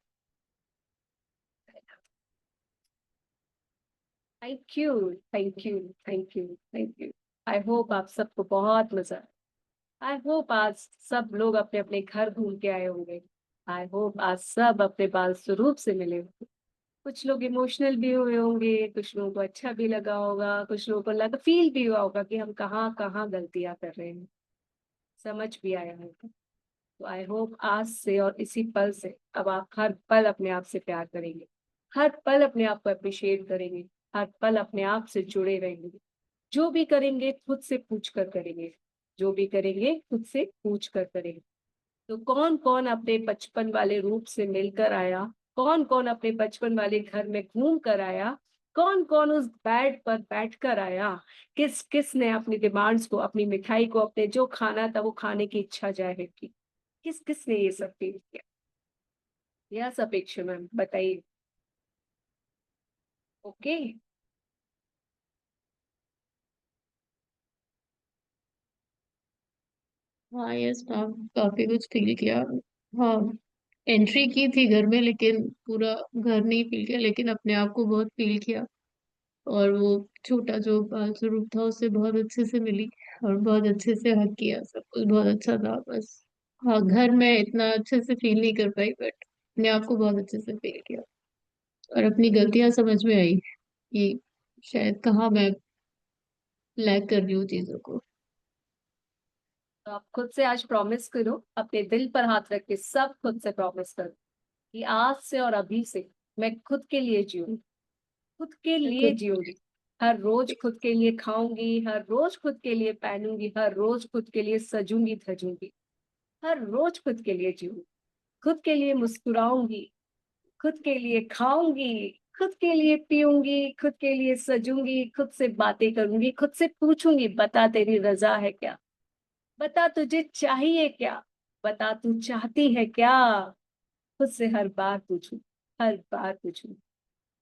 thank you, thank you, thank you, thank you. I hope आप सबको बहुत मजा आया। आई होप आज सब लोग अपने अपने घर घूम के आए होंगे। आई होप आज सब अपने बाल स्वरूप से मिले होंगे। कुछ लोग इमोशनल भी हुए होंगे, कुछ लोगों को अच्छा भी लगा होगा, कुछ लोगों को लगा फील भी हुआ होगा कि हम कहाँ कहाँ गलतियां कर रहे हैं, समझ भी आया होगा। तो आई होप आज से और इसी पल से अब आप हर पल अपने आप से प्यार करेंगे, हर पल अपने आप को अप्रिशिएट करेंगे, हर पल अपने आप से जुड़े रहेंगे। जो भी करेंगे खुद से पूछ कर करेंगे, जो भी करेंगे खुद से पूछ कर करेंगे। तो कौन कौन अपने बचपन वाले रूप से मिलकर आया, कौन कौन अपने बचपन वाले घर में घूम कर आया, कौन कौन उस बेड पर बैठ कर आया, किस किस ने अपनी डिमांड्स को, अपनी मिठाई को, अपने जो खाना था वो खाने की इच्छा जाहिर की, किस किस ने ये सब फील किया? यस अपेक्षा मैम बताइए। ओके। हाँ यस मैम, काफी कुछ फील किया। हाँ, एंट्री की थी घर में लेकिन पूरा घर नहीं फील किया, लेकिन अपने आप को बहुत फील किया। और वो छोटा जो पालतू रूप था उससे बहुत अच्छे से मिली और बहुत अच्छे से हक किया, सब कुछ बहुत अच्छा था। बस हाँ, घर में इतना अच्छे से फील नहीं कर पाई, बट अपने आप को बहुत अच्छे से फील किया और अपनी गलतियां समझ में आई कि शायद कहाँ मैं लैग कर रही हूँ चीजों को। तो आप खुद से आज प्रॉमिस करो, अपने दिल पर हाथ रख के सब खुद से प्रॉमिस करो कि आज से और अभी से मैं खुद के लिए जीऊंगी, खुद के लिए खुद जीऊंगी। हर रोज खुद के लिए खाऊंगी, हर रोज खुद के लिए पहनूंगी, हर रोज खुद के लिए सजूंगी धजूंगी, हर रोज खुद के लिए जीऊंगी, खुद के लिए मुस्कुराऊंगी, खुद के लिए खाऊंगी, खुद के लिए पीऊंगी, खुद के लिए सजूंगी, खुद से बातें करूंगी, खुद से पूछूंगी बता तेरी रजा है क्या, बता तुझे चाहिए क्या, बता तू चाहती है क्या। खुद से हर बार पूछूं, हर बार पूछूं।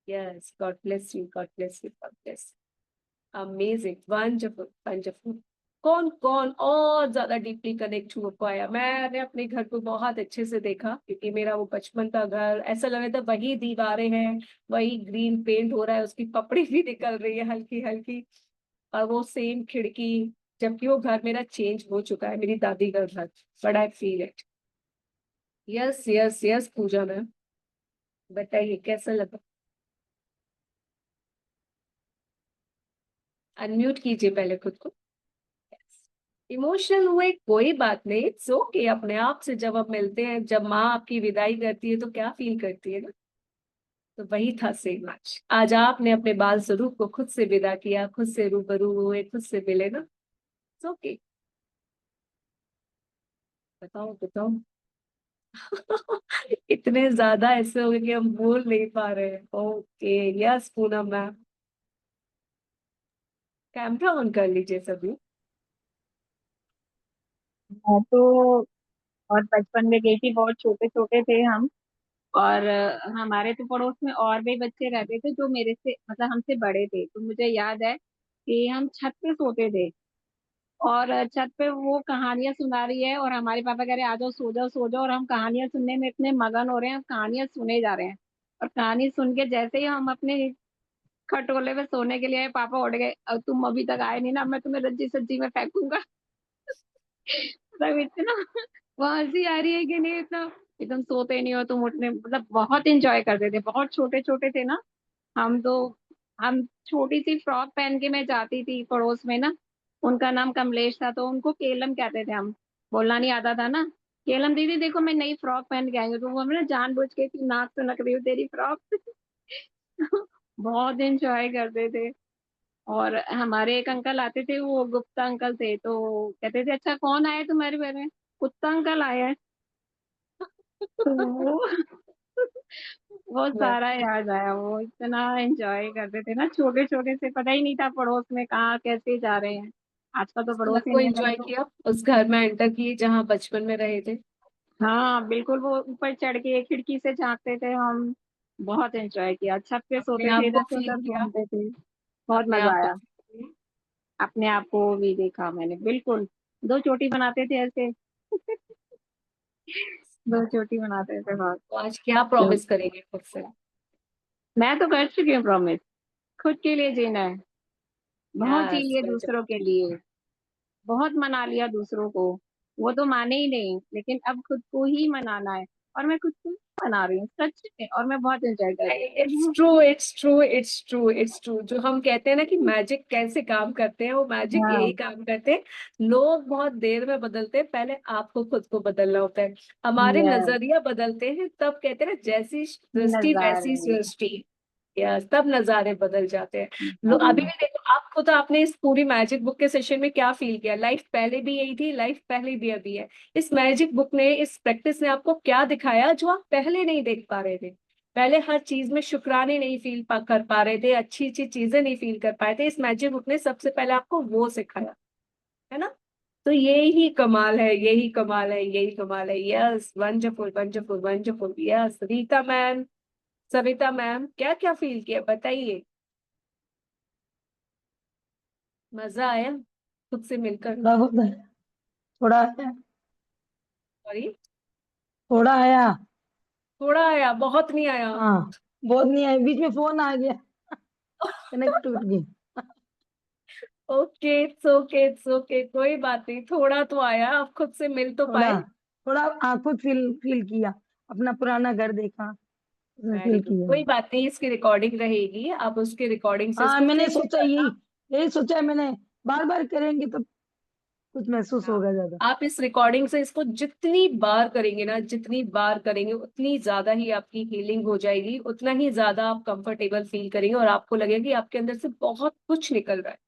Yes, God bless you, God bless you, God bless. Amazing, wonderful, wonderful. कौन कौन और ज्यादा डीपली कनेक्ट हो पाया? मैंने अपने घर को बहुत अच्छे से देखा क्योंकि मेरा वो बचपन का घर ऐसा लग रहा था वही दीवारें हैं, वही ग्रीन पेंट हो रहा है, उसकी पपड़ी भी निकल रही है हल्की हल्की, और वो सेम खिड़की। जबकि वो घर मेरा चेंज हो चुका है, मेरी दादी का घर, but I feel it. Yes yes yes Puja ma'am, बताइए कैसा लगा? अनम्यूट कीजिए पहले खुद को। इमोशनल हुए कोई बात नहीं, इट्स ओके। अपने आप से जब हम मिलते हैं, जब माँ आपकी विदाई करती है तो क्या फील करती है ना, तो वही था सेम। आज आपने अपने बाल स्वरूप को खुद से विदा किया, खुद से रूबरू हुए, खुद से मिले ना, इट्स ओके। बताओ बताओ। इतने ज्यादा ऐसे हो गए कि हम बोल नहीं पा रहे हैं। Okay. Yes Poonam ma'am, camera on कर लीजिए सभी। मैं तो और बचपन में गई थी, बहुत छोटे छोटे थे हम। और हमारे तो पड़ोस में और भी बच्चे रहते थे जो मेरे से मतलब हमसे बड़े थे। तो मुझे याद है कि हम छत पे सोते थे और छत पे वो कहानियां सुना रही है और हमारे पापा कह रहे हैं आ जाओ सो जाओ सो जाओ, और हम कहानियां सुनने में इतने मगन हो रहे हैं, हम कहानियां सुने जा रहे हैं। और कहानी सुन के जैसे ही हम अपने खटोले में सोने के लिए आए, पापा उठ गए, अब तुम अभी तक आए नहीं ना, मैं तुम्हें रज्जी सज्जी में फेंकूंगा। मतलब इतना वो हंसी आ रही है कि नहीं, इतना एकदम सोते नहीं हो तुम, उठने मतलब बहुत इंजॉय करते थे, बहुत छोटे छोटे थे ना हम तो। हम छोटी सी फ्रॉक पहन के मैं जाती थी पड़ोस में ना, उनका नाम कमलेश था तो उनको केलम कहते थे हम, बोलना नहीं आता था ना। केलम दीदी देखो मैं नई फ्रॉक पहन के आई हूँ, तो वो हमें ना जानबूझ के कि नाक से नक रही हूँ तेरी फ्रॉक। बहुत इंजॉय करते थे। और हमारे एक अंकल आते थे, वो गुप्ता अंकल थे, तो कहते थे अच्छा कौन आया तुम्हारे घर में, कुत्ता अंकल आया है। तो वो मैं सारा याद आया, वो इतना एंजॉय करते थे ना छोटे छोटे से, पता ही नहीं था पड़ोस में कहाँ कैसे जा रहे हैं। आजकल तो उस घर पड़ोस ही को नहीं है। एंजॉय किया, उस घर में एंटर किए जहाँ बचपन में रहे थे। हाँ बिल्कुल, वो ऊपर चढ़ के खिड़की से झांकते थे हम। बहुत एंजॉय किया, छत पे अपने सोते थे, आप इधर को से फील उधर किया, घूमते थे। बहुत अपने मजा आप को आया। feel किया। अपने आप को भी देखा मैंने, बिल्कुल। दो चोटी बनाते थे ऐसे। दो चोटी बनाते थे बहुत। तो आज क्या प्रॉमिस करेंगे खुद से? मैं तो कर चुकी हूँ प्रॉमिस। खुद के लिए जीना है। बहुत जी यस, लिए दूसरों के लिए। बहुत मना लिया दूसरों को। वो तो माने ही नहीं, लेकिन अब खुद को ही मनाना है। और मैं खुद को ही मना रही हूँ सच में, और मैं बहुत एंजॉय कर रही इट्स हूँ। True, it's true, it's true, it's true. जो हम कहते हैं ना कि मैजिक कैसे काम करते हैं, वो मैजिक हाँ, यही काम करते हैं। लोग बहुत देर में बदलते हैं, पहले आपको खुद को बदलना होता है। हमारे यस। नजरिया बदलते हैं, तब कहते हैं ना, जैसी दृष्टि नजारे। वैसी सृष्टि। यस, तब नजारे बदल जाते हैं। अभी हाँ, भी देखो, आप खुद आपने इस पूरी मैजिक बुक के सेशन में क्या फील किया? लाइफ पहले भी यही थी, लाइफ पहले भी अभी है। इस मैजिक बुक ने, इस प्रैक्टिस ने आपको क्या दिखाया जो आप पहले नहीं देख पा रहे थे? पहले हर चीज में शुक्राने नहीं कर पा रहे थे, अच्छी अच्छी चीजें नहीं फील कर पाए थे। इस मैजिक बुक ने सबसे पहले आपको वो सिखाया, है ना? तो यही कमाल है, यही कमाल है, यही कमाल है। Yes, wonderful, wonderful, wonderful. Yes, Rita ma'am, Savita ma'am, क्या क्या फील किया बताइए? मजा आया खुद से मिलकर? थोड़ा बहुत है, थोड़ा आया। सॉरी, थोड़ा आया। थोड़ा आया, बहुत नहीं आया। हाँ, बहुत नहीं आया, बीच में फोन आ गया, कनेक्ट टूट गई। Okay, it's okay, it's okay, कोई बात नहीं, थोड़ा तो आया, आप खुद से मिल तो थोड़ा, पाए। थोड़ा खुद फील फील किया, अपना पुराना घर देखा, उसमें वेरी फील गुड, किया। कोई बात नहीं, इसकी रिकॉर्डिंग रहेगी, आप उसकी रिकॉर्डिंग से हाँ, इसको मैंने फिर से सोचा यही, करना। यही सोचा मैंने, बार बार करेंगे तो कुछ महसूस हाँ, होगा ज्यादा। आप इस रिकॉर्डिंग से इसको जितनी बार करेंगे ना, जितनी बार करेंगे, उतनी ज्यादा ही आपकी हीलिंग हो जाएगी, उतना ही ज्यादा आप कंफर्टेबल फील करेंगे, और आपको लगेगा कि आपके अंदर से बहुत कुछ निकल रहा है,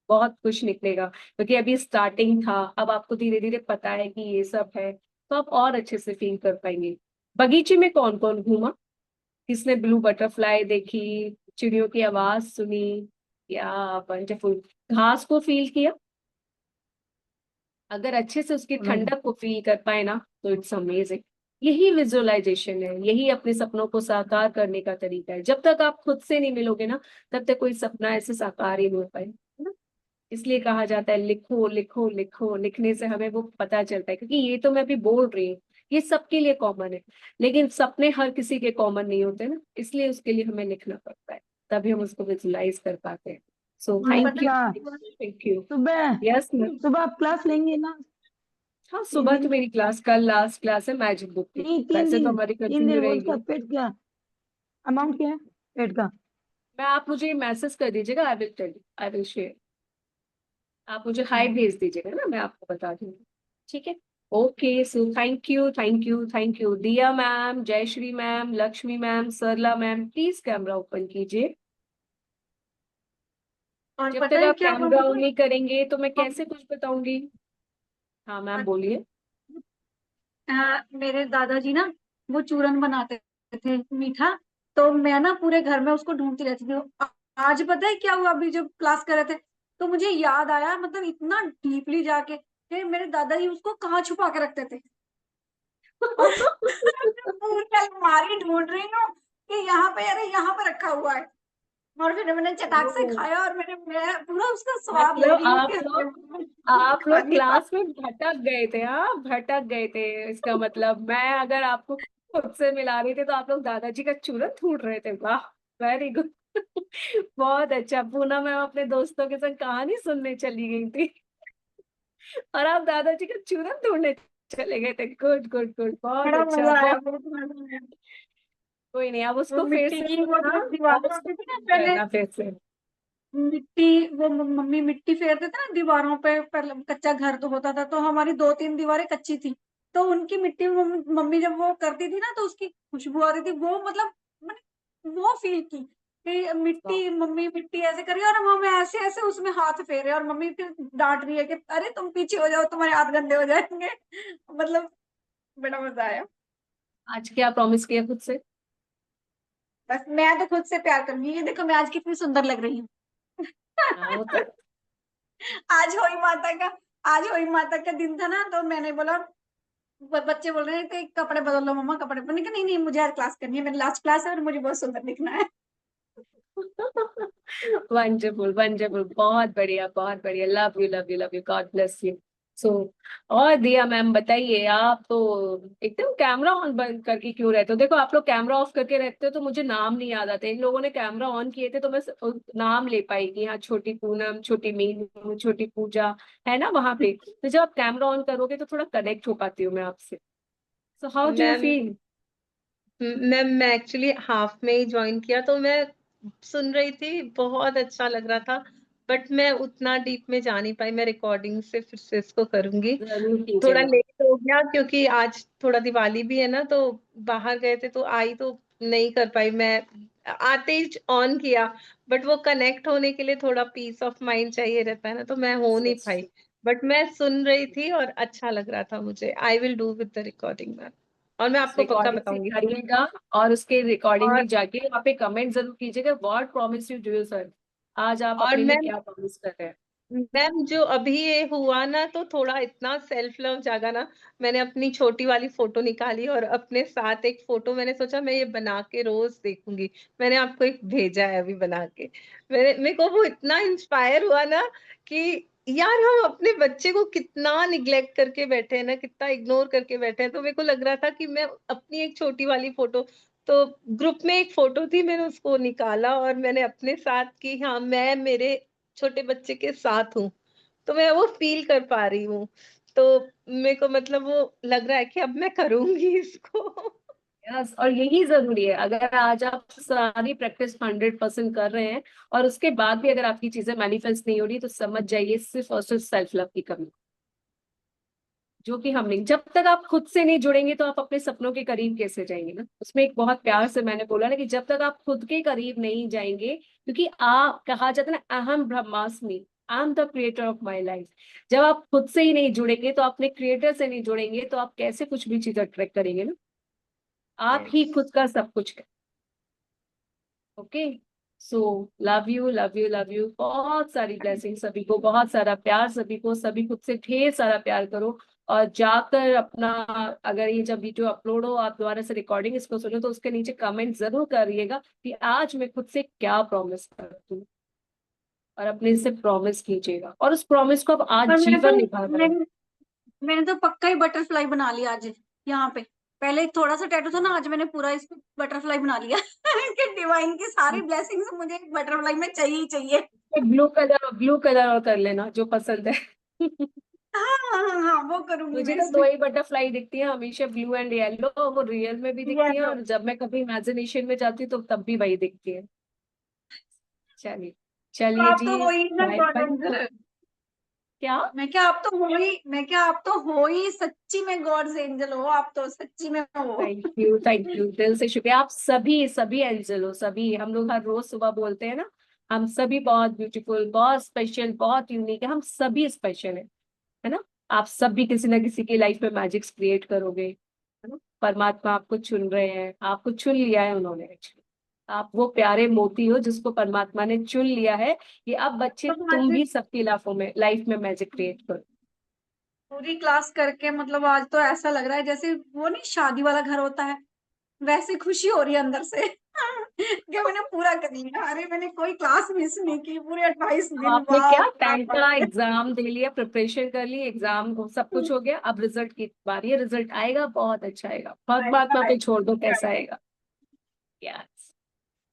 बहुत कुछ निकलेगा। क्योंकि अभी स्टार्टिंग था, अब आपको धीरे धीरे पता है कि ये सब है, तो आप और अच्छे से फील कर पाएंगे। बगीचे में कौन कौन घूमा? किसने ब्लू बटरफ्लाई देखी, चिड़ियों की आवाज सुनी, या वंडरफुल घास को फील किया? अगर अच्छे से उसकी थोड़ा, ठंडक को फील कर पाए ना, तो इट्स अमेजिंग। यही विजुअलाइजेशन है, यही अपने सपनों को साकार करने का तरीका है। जब तक आप खुद से नहीं मिलोगे ना, तब तक कोई सपना ऐसे साकार ही नहीं हो पाए, है ना? इसलिए कहा जाता है, लिखो लिखो लिखो, लिखने से हमें वो पता चलता है। क्योंकि ये तो मैं अभी बोल रही हूँ, ये सबके लिए कॉमन है, लेकिन सपने हर किसी के कॉमन नहीं होते ना, इसलिए उसके लिए हमें लिखना पड़ता है, तभी हम उसको विजुलाइज कर पाते हैं। सो और थैंक यू, पता, थैंक यू। सुबह, यस। सुबह आप क्लास लेंगे ना? हाँ, तीन सुबह तो दिन, मेरी क्लास, कल लास्ट क्लास है मैजिक बुक की। नहीं तीन वैसे तो दिन, हमारी तीन दिन कंटिन्यू वो उसका रहेगी। पेट क्या अमाउंट क्या है, पेट का? मैं, आप मुझे मैसेज कर दीजिएगा, I will tell you, I will share. आप मुझे हाय हाँ, भेज दीजिएगा ना, मैं आपको बता दूंगी। ठीक है। Okay, so thank you, thank you, thank you. Diya ma'am, Jayashree ma'am, Lakshmi ma'am, Sarla ma'am, please camera open कीजिए। और जब पता तक है आप क्या कैमरा ऑन मम्मी? नहीं करेंगे तो मैं कैसे मम्मी, कुछ बताऊंगी? हाँ मैम, बोलिए। मेरे दादाजी ना वो चूरन बनाते थे मीठा। तो मैं ना पूरे घर में उसको ढूंढती रहती थी। आज पता है क्या हुआ, अभी जब क्लास कर रहे थे तो मुझे याद आया, मतलब इतना डीपली जाके कि मेरे दादाजी उसको कहाँ छुपा के रखते थे। और मैं पूरी अलमारी ढूंढ रही हूँ कि यहाँ पे, अरे यहाँ पे रखा हुआ है। और फिर मैंने चटाक से ओह, खाया, और मैं पूरा उसका स्वाद ले मतलब रही हूँ कि आप लोग खाने का। क्लास में भटक गए थे, हाँ भटक गए थे। इसका मतलब मैं अगर आपको खुद से मिला रही थी, तो आप लोग दादाजी का चूरन ढूंढ रहे थे। वाह, वेरी गुड। बहुत अच्छा। पूनम, मैं अपने दोस्तों के संग कहानी सुनने चली गई थी, और आप दादाजी का चूरन ढूंढने चले गए थे। गुड गुड गुड, बहुत बड़ा अच्छा, मजा आया, बहुत। बहुत मजा आया। कोई नहीं, अब वो उसको फिर मिट्टी से की वो सुनना, जो अब दीवारें उसको होती थी ना फील पहले, करना फिर से। मिट्टी, वो मम्मी मिट्टी फेरते थे ना दीवारों पे, पहले कच्चा घर तो होता था, तो हमारी दो तीन दीवारें कच्ची थी। तो उनकी मिट्टी मम्मी जब वो करती थी ना, तो उसकी खुशबू आती थी। वो मतलब मैंने वो फील की कि मिट्टी, मम्मी मिट्टी ऐसे कर रही है और हम ऐसे ऐसे उसमें हाथ फेर रहे हैं, और मम्मी फिर डांट रही है कि अरे तुम पीछे हो जाओ, तुम्हारे हाथ गंदे हो जाएंगे। मतलब बड़ा मजा आया। आज क्या प्रॉमिस किया खुद से? बस मैं तो खुद से प्यार करूंगी। ये देखो मैं आज कितनी सुंदर लग रही हूँ। हाँ, वो तो आज होली माता का आज होली माता का दिन था ना, तो मैंने बोला, बच्चे बोल रहे हैं कि कपड़े बदल लो मम्मा, कपड़े। मैंने कहा नहीं नहीं, मुझे आज क्लास करनी है, मेरी लास्ट क्लास है और मुझे बहुत सुंदर दिखना है। वंडरफुल वंडरफुल, बहुत बढ़िया, love you love you love you, God bless you. So और दिया मैम बताइए, आप तो एकदम कैमरा ऑन बंद करके क्यों रहते हो? देखो आप लोग कैमरा ऑफ करके रहते हो तो मुझे नाम नहीं याद आते, इन लोगों ने कैमरा ऑन किए थे तो मैं नाम ले पाई कि हाँ छोटी पूनम, छोटी मीनू, छोटी पूजा है ना वहां पे। तो जब आप कैमरा ऑन करोगे तो थोड़ा कनेक्ट हो पाती हूँ मैं आपसे। So how do you ma'am feel? Ma'am मैं एक्चुअली हाफ में ही ज्वाइन किया, तो मैं सुन रही थी, बहुत अच्छा लग रहा था, बट मैं उतना डीप में जा नहीं पाई। मैं रिकॉर्डिंग से फिर से इसको करूंगी। जरूर थोड़ा कीजिएगा। लेट हो गया क्योंकि आज थोड़ा दिवाली भी है ना, तो बाहर गए थे तो आई तो नहीं कर पाई मैं। आते ही ऑन किया, बट वो कनेक्ट होने के लिए थोड़ा पीस ऑफ माइंड चाहिए रहता है ना, तो मैं हो नहीं पाई। बट मैं सुन रही थी और अच्छा लग रहा था मुझे। I will do with the recording ma'am, और मैं आपको पक्का रिकॉर्डिंग से बताऊंगी। करिएगा और उसके रिकॉर्डिंग और भी जाके वहाँ पे कमेंट जरूर कीजिएगा, what promise you do sir, आज आप और अपने लिए मैम क्या प्रॉमिस कर रहे हैं। मैम जो अभी ये हुआ ना, तो थोड़ा इतना सेल्फ लव जागा ना। मैंने अपनी छोटी वाली फोटो निकाली और अपने साथ एक फोटो, मैंने सोचा मैं ये बना के रोज देखूंगी। मैंने आपको एक भेजा है अभी बना के। मेरे को वो इतना इंस्पायर हुआ ना कि यार हम अपने बच्चे को कितना निग्लेक्ट करके बैठे हैं ना, कितना इग्नोर करके बैठे हैं। तो मेरे को लग रहा था कि मैं अपनी एक छोटी वाली फोटो, तो ग्रुप में एक फोटो थी, मैंने उसको निकाला और मैंने अपने साथ की, हाँ मैं मेरे छोटे बच्चे के साथ हूँ। तो मैं वो फील कर पा रही हूँ। तो मेरे को मतलब वो लग रहा है कि अब मैं करूंगी इसको। यस, और यही जरूरी है। अगर आज आप सारी प्रैक्टिस 100% कर रहे हैं और उसके बाद भी अगर आपकी चीजें मैनिफेस्ट नहीं हो रही, तो समझ जाइए सिर्फ और सिर्फ सेल्फ लव की कमी, जो कि हम नहीं। जब तक आप खुद से नहीं जुड़ेंगे तो आप अपने सपनों के करीब कैसे जाएंगे ना। उसमें एक बहुत प्यार से मैंने बोला ना कि जब तक आप खुद के करीब नहीं जाएंगे, क्योंकि आप कहा जाता है ना, अहम ब्रह्मास्मि, I am the creator of my life. जब आप खुद से ही नहीं जुड़ेंगे तो अपने क्रिएटर से नहीं जुड़ेंगे तो आप कैसे कुछ भी चीज अट्रैक्ट करेंगे ना। आप ही यस, खुद का सब कुछ। Okay, so love you love you love you, बहुत सारी ब्लेसिंग सभी को, बहुत सारा प्यार सभी को, सभी खुद से ढेर सारा प्यार करो। और जाकर अपना, अगर ये जब वीडियो अपलोड हो, आप दोबारा से रिकॉर्डिंग इसको सुनो, तो उसके नीचे कमेंट जरूर करिएगा कि आज मैं खुद से क्या प्रॉमिस करती हूँ, और अपने से प्रॉमिस कीजिएगा और उस प्रॉमिस को आप आज पर जीवन निभा रहे हैं। मैंने तो पक्का ही बटरफ्लाई बना लिया आज यहाँ पे। पहले थोड़ा सा टैटू था ना, आज मैंने पूरा इसको बटरफ्लाई बना लिया। कि डिवाइन की सारी ब्लेसिंग्स मुझे एक बटरफ्लाई में चाहिए ही चाहिए। ब्लू कलर और कर लेना जो पसंद है। हाँ हाँ हाँ हाँ, वो करूंगी मुझे मैं तो दो इसमें। ही बटरफ्लाई दिखती है हमेशा, ब्लू एंड येलो। वो रियल में भी दिखती है येलो। और जब मैं कभी इमेजिनेशन में जाती हूँ तो तब भी वही दिखती है। चलिए, तो चलिए आप तो जी, हो ही ना बाय गॉड बाय। एंजल। क्या? मैं क्या आप तो हो ही सच्ची में गॉड्स एंजल हो, आप तो सच्ची में हो। थैंक यू दिल से शुक्रिया। आप सभी सभी एंजल हो, सभी। हम लोग हर रोज सुबह बोलते हैं ना, हम सभी बहुत ब्यूटीफुल, बहुत स्पेशल, बहुत यूनिक है, हम सभी स्पेशल है ना। आप सब भी किसी ना किसी की लाइफ में मैजिक्स क्रिएट करोगे, है ना। परमात्मा आपको चुन रहे हैं, आपको चुन लिया है उन्होंने एक्चुअली। आप वो प्यारे मोती हो जिसको परमात्मा ने चुन लिया है कि अब बच्चे तो तुम आज भी सबकी लाइफ में मैजिक क्रिएट करो। पूरी क्लास करके मतलब आज तो ऐसा लग रहा है जैसे वो नहीं शादी वाला घर होता है, वैसे खुशी हो रही है अंदर से। क्या मैंने पूरा कर लिया, अरे मैंने कोई क्लास मिस नहीं की पूरे 28 अब दिन। आपने वाह क्या क्या 10th बात का है। एग्जाम दे लिया, प्रिपरेशन कर ली, एग्जाम को सब कुछ हो गया, अब रिजल्ट की बारी है। रिजल्ट आएगा, बहुत अच्छा आएगा, परमात्मा पे छोड़ दो कैसा आएगा। यस,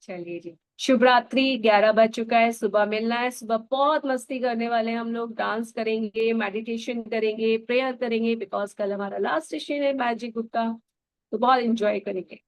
चलिए जी, शुभ रात्रि। 11 बज चुका है, सुबह मिलना है। सुबह बहुत मस्ती करने वाले हैं हम लोग, डांस करेंगे, मेडिटेशन करेंगे, प्रेयर करेंगे, बिकॉज कल हमारा लास्ट सेशन है मैजिक बुक का, तो बहुत एंजॉय करेंगे।